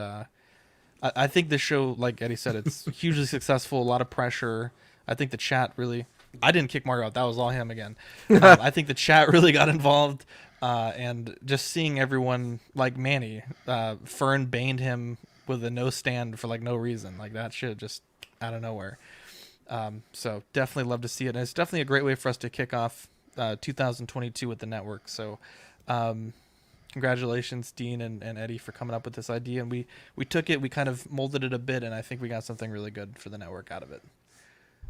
I think this show, like Eddie said, it's hugely successful. A lot of pressure. I think the chat really. I didn't kick Mario out. That was all him again. I think the chat really got involved, and just seeing everyone like Manny, Fern baned him with a no stand for like no reason, like that shit just out of nowhere. So definitely love to see it, and it's definitely a great way for us to kick off 2022 with the network. So congratulations, Dean and Eddie, for coming up with this idea, and we took it, we kind of molded it a bit, and I think we got something really good for the network out of it.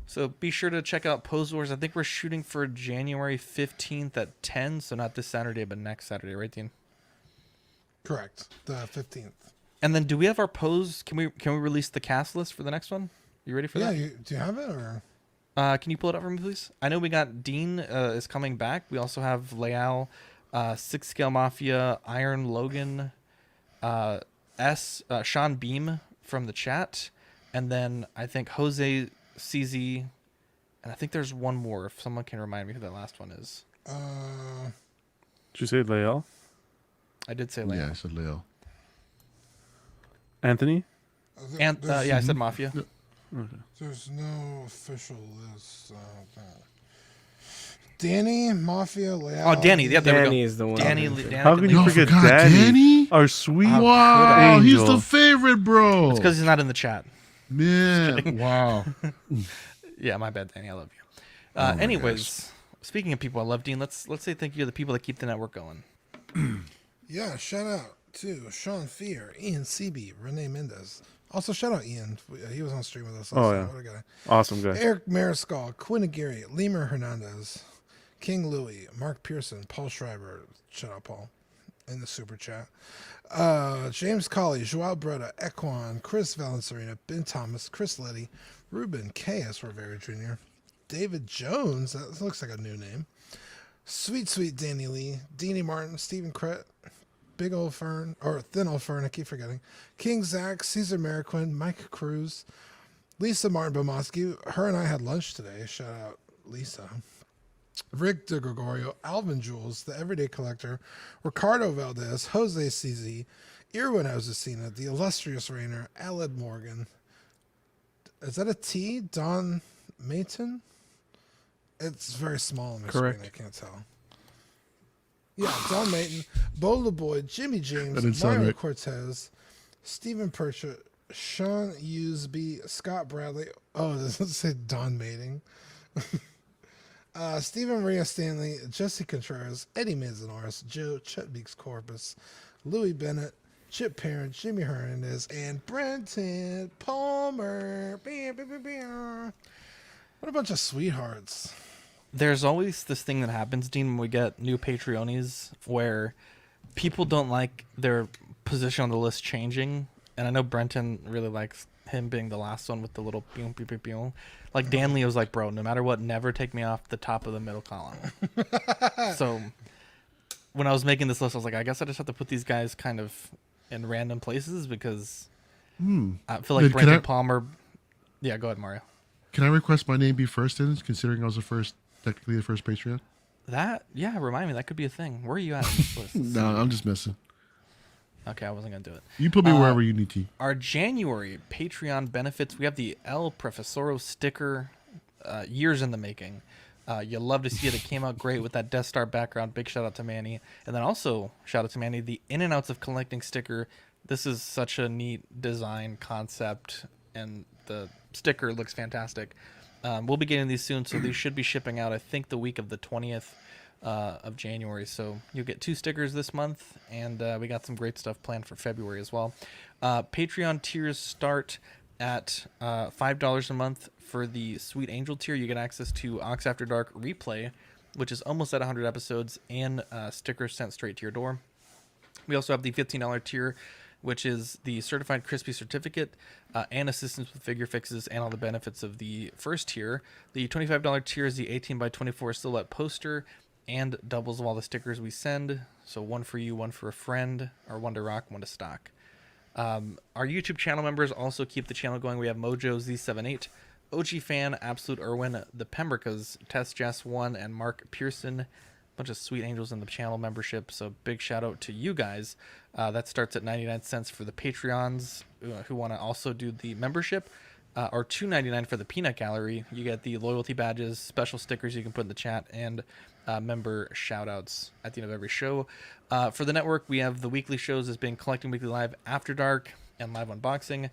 So be sure to check out Pose Wars. I think we're shooting for January 15th at 10, so not this Saturday, but next Saturday, right, Dean? Correct. The 15th. And then do we have our pose? Can we release the cast list for the next one? You ready for Yeah. that? Do you have it or? Can you pull it up for me, please? I know we got Dean is coming back. We also have Leal, 6 Scale Mafia, Iron Logan, Sean Beam from the chat, and then I think Jose CZ, and I think there's one more. If someone can remind me who that last one is. Did you say Leal? I did say Leal. Yeah, I said Leo. Anthony? And yeah, I said Mafia. Okay. There's no official list. Danny, Mafia, Leal. Oh, Danny. Yeah, there we go. Danny is the one. Danny. How can you Y'all forget forgot Danny? Danny? Our sweet Wow, he's angel. the favorite, bro. It's because he's not in the chat. Man, wow. Yeah, my bad, Danny. I love you. Oh my Anyways, speaking of people I love, Dean, let's say thank you to the people that keep the network going. Yeah, shout out to Sean Fear, Ian CB, Renee Mendez. Also, shout out Ian. He was on stream with us. Also. Oh, yeah. What a guy. Awesome guy. Eric Mariscal, Quinn Aguirre, Lemur Hernandez, King Louie, Mark Pearson, Paul Schreiber. Shout out, Paul, in the super chat. James Colley, Joao Breda, Equan, Chris Valencerina, Ben Thomas, Chris Liddy, Ruben K.S. Rivera Jr., David Jones, that looks like a new name, Sweet Danny Lee, Deanie Martin, Stephen Crett, Big Old Fern, or Thin Old Fern, I keep forgetting, King Zach, Caesar Mariquin, Mike Cruz, Lisa Martin Bomoski. Her and I had lunch today. Shout out, Lisa. Rick De Gregorio, Alvin Jules, The Everyday Collector, Ricardo Valdez, Jose CZ, Irwin Ozasina, The Illustrious Rainer, Aled Morgan. Is that a T? Don Mayton? It's very small on my Correct. screen. I can't tell. Yeah, Don Mayton, Bola Boy, Jimmy That James, didn't sound Mario right. Cortez, Stephen Percha, Sean Usby, Scott Bradley. Oh, does it say Don Mating? Stephen Maria Stanley, Jesse Contreras, Eddie Manzanares, Joe Chet Beeks Corpus, Louis Bennett, Chip Parent, Jimmy Hernandez, and Brenton Palmer. What a bunch of sweethearts. there's always this thing that happens, Dean, when we get new Patreonies, where people don't like their position on the list changing. And I know Brenton really likes him being the last one with the little pew, pew, pew, pew. Like Dan Lee was like, bro, no matter what, never take me off the top of the middle column. So when I was making this list, I was like, I guess I just have to put these guys kind of in random places because I feel like Brenton Palmer. Yeah, go ahead, Mario. Can I request my name be first in, considering I was technically the first Patreon? Remind me. That could be a thing. Where are you at on this list? No, I'm just messing. Okay, I wasn't going to do it. You put me wherever you need to. Our January Patreon benefits, we have the El Profesoro sticker, years in the making. You'll love to see it. It came out great with that Death Star background. Big shout out to Manny. And then also, shout out to Manny, the In and Outs of Collecting sticker. This is such a neat design concept, and the sticker looks fantastic. We'll be getting these soon, so these should be shipping out, I think, the week of the 20th of January. So you'll get 2 stickers this month, and we got some great stuff planned for February as well. Patreon tiers start at $5 a month. For the Sweet Angel tier, you get access to Ox After Dark Replay, which is almost at 100 episodes, and stickers sent straight to your door. We also have the $15 tier, which is the Certified Crispy Certificate and assistance with figure fixes and all the benefits of the first tier. The $25 tier is the 18x24 silhouette poster and doubles of all the stickers we send. So one for you, one for a friend, or one to rock, one to stock. Our YouTube channel members also keep the channel going. We have Mojo Z78, OG Fan, Absolute Irwin, The Pembricas, Tess Jess 1, and Mark Pearson. Bunch of sweet angels in the channel membership, so big shout out to you guys. That starts at 99 cents for the Patreons who want to also do the membership, or $2.99 for the Peanut Gallery. You get the loyalty badges, special stickers you can put in the chat, and member shout outs at the end of every show. For the network, we have the weekly shows as being Collecting Weekly Live After Dark and Live Unboxing.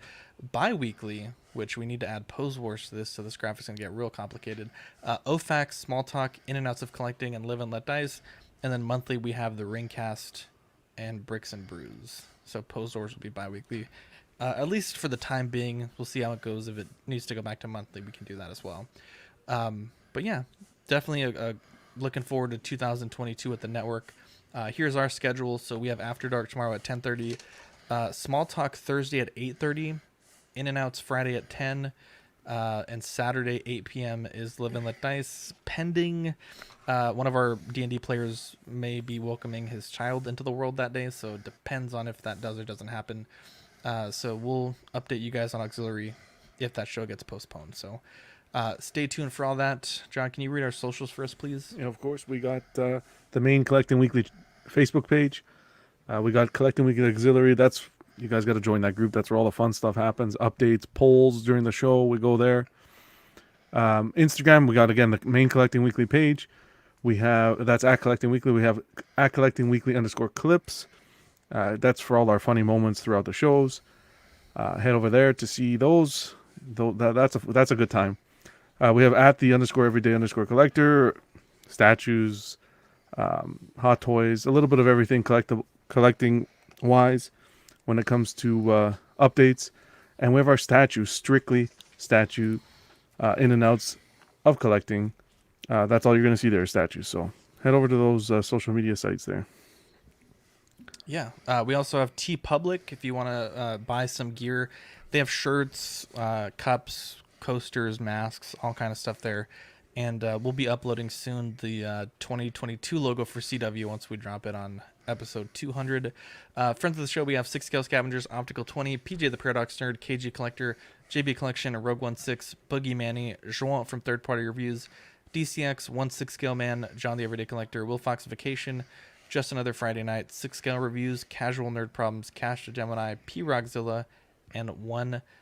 Bi-weekly, which we need to add Pose Wars to this, so this graphic's going to get real complicated. OFAX, Small Talk, In and Outs of Collecting, and Live and Let Dice. And then monthly, we have the Ringcast and Bricks and Brews. So Pose Wars will be bi-weekly. At least for the time being. We'll see how it goes. If it needs to go back to monthly, we can do that as well. But yeah, definitely looking forward to 2022 at the network. Here's our schedule. So we have After Dark tomorrow at 10:30. Small Talk Thursday at 8:30. In and Outs Friday at 10, and Saturday 8 p.m. is Live and Let Dice. Pending, one of our D&D players may be welcoming his child into the world that day, so it depends on if that does or doesn't happen. So we'll update you guys on Auxiliary if that show gets postponed. So stay tuned for all that. John, can you read our socials for us, please? Yeah, of course. We got the main Collecting Weekly Facebook page. We got Collecting Weekly Auxiliary. You guys got to join that group. That's where all the fun stuff happens. Updates, polls during the show. We go there. Instagram, we got, again, the main Collecting Weekly page. That's at Collecting Weekly. We have at Collecting Weekly _clips. That's for all our funny moments throughout the shows. Head over there to see those. That's a good time. We have at the _everyday _collector, statues, hot toys, a little bit of everything collecting wise when it comes to updates. And we have our strictly statue in and outs of collecting. That's all you're going to see there, statues. So head over to those social media sites there. Yeah. We also have TeePublic if you want to buy some gear. They have shirts, cups, coasters, masks, all kind of stuff there. And we'll be uploading soon the 2022 logo for CW once we drop it on episode 200. Friends of the show, we have 6 Scale Scavengers, Optical 20, PJ the Paradox Nerd, KG Collector, JB Collection, Rogue 16, Boogie Manny, Joan from Third Party Reviews, DCX, 6 Scale Man, John the Everyday Collector, Will Fox Vacation, Just Another Friday Night, 6 Scale Reviews, Casual Nerd Problems, Cash to Gemini, P Rockzilla, and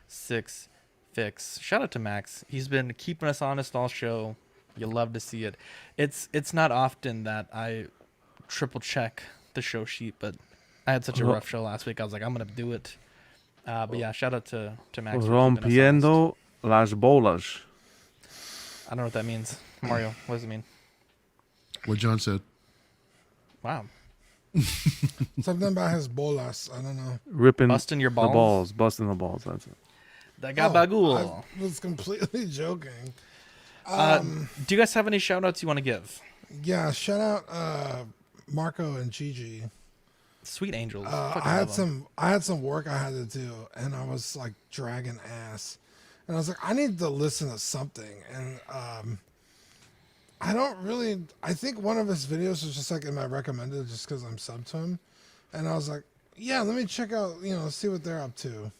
16 Fix. Shout out to Max. He's been keeping us honest all show. You love to see it. It's not often that I triple check the show sheet, but I had such a rough show last week. I was like, I'm gonna do it. But yeah, shout out to Max. Rompiendo las bolas. I don't know what that means. Mario, what does it mean? What John said. Wow. Something about his bolas. I don't know. Busting your balls? The balls. Busting the balls. That's it. The gabagool. I was completely joking. Do you guys have any shout outs you want to give? Yeah, shout out Marco and Gigi. Sweet angels. I had some work I had to do, and I was like dragging ass, and I was like, I need to listen to something, and I think one of his videos was just like in my recommended, just because I'm sub to him, and I was like, yeah, let me check out, see what they're up to,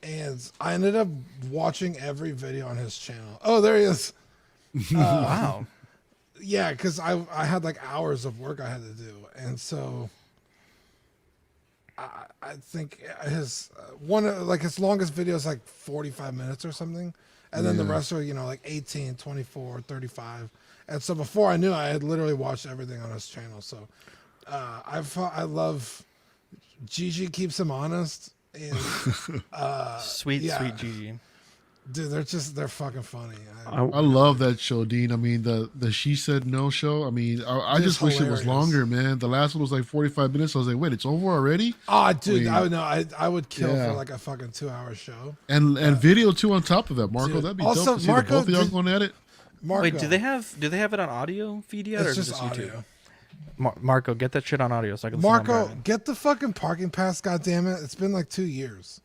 and I ended up watching every video on his channel. Oh, there he is. Wow. Yeah, because I had like hours of work I had to do, and so I think his his longest video is like 45 minutes or something, and then the rest are like 18, 24, 35, and so before I knew, I had literally watched everything on his channel. So I love Gigi, keeps him honest, and sweet Gigi. Dude, they're fucking funny. I love that show, Dean. I mean, the She Said No show. I mean, I just wish it was longer, man. The last one was like 45 minutes. I was like, wait, it's over already? Oh, dude, I would kill for like a fucking 2-hour show. And video too on top of that, Marco. Dude, that'd be also, dope to see Marco, both of y'all going at it. Wait, do they have it on audio feed yet, It's or just just audio. YouTube? Marco, get that shit on audio so I can listen while I'm Marco, driving. get the fucking parking pass, goddammit. It's been like 2 years.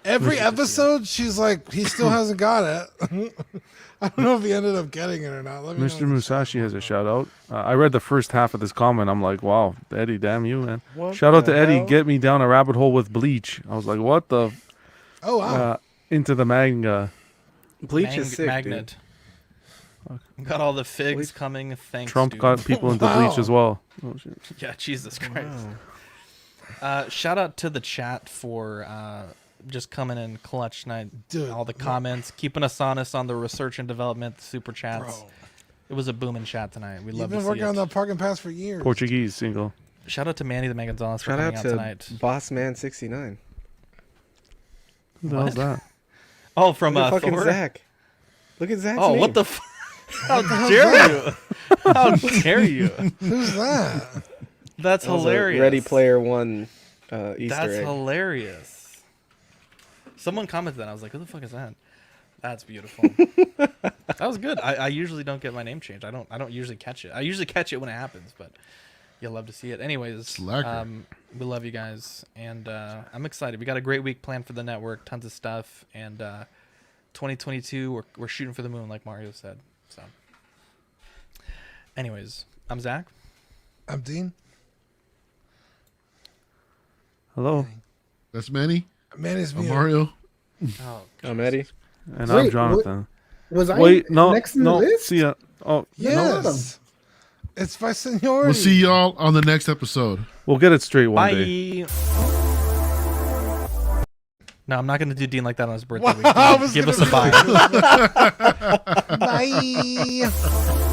Every episode, she's like, he still hasn't got it. I don't know if he ended up getting it or not. Let me Mr. know. Musashi has a shout out. I read the first half of this comment. I'm like, wow, Eddie, damn you, man. What Shout out the to Eddie. hell? Get me down a rabbit hole with bleach. I was like, what the? Oh, wow. Into the manga. Bleach is sick, magnet. Got all the figs Bleach. coming. Thanks, Trump dude. got people into bleach as well. Oh, shit. Yeah, Jesus Christ. Shout out to the chat for just coming in clutch tonight. Dude, all the comments, keeping us honest on the research and development, the super chats. Bro. It was a booming chat tonight. We You've love to been see working it. on that parking pass for years. Portuguese single. Shout out to Manny the Meganzales for Shout coming out out to tonight. Bossman69. Who the hell's that? Oh, from Look at fucking Thor? Zach. Look at Zach's Oh, name. what the How dare you? How dare you? Who's that? That's That was a hilarious. Ready Player One Easter That's egg. hilarious. Someone commented that. I was like, who the fuck is that? That's beautiful. That was good. I usually don't get my name changed. I don't usually catch it. I usually catch it when it happens, but you'll love to see it. Anyways, we love you guys, and I'm excited. We got a great week planned for the network. Tons of stuff, and 2022 we're shooting for the moon, like Mario said. So, anyways, I'm Zach. I'm Dean. Hello. That's Manny. Manny's I'm me. Mario. Oh, I'm Eddie. And Wait, I'm Jonathan. Was I Wait, no, next in no. the list? See ya. Oh, Yes. It's by seniority. We'll see y'all on the next episode. we'll get it straight one Bye. day. No, I'm not going to do Dean like that on his birthday Wow, I week. was Give us gonna a bye. Bye.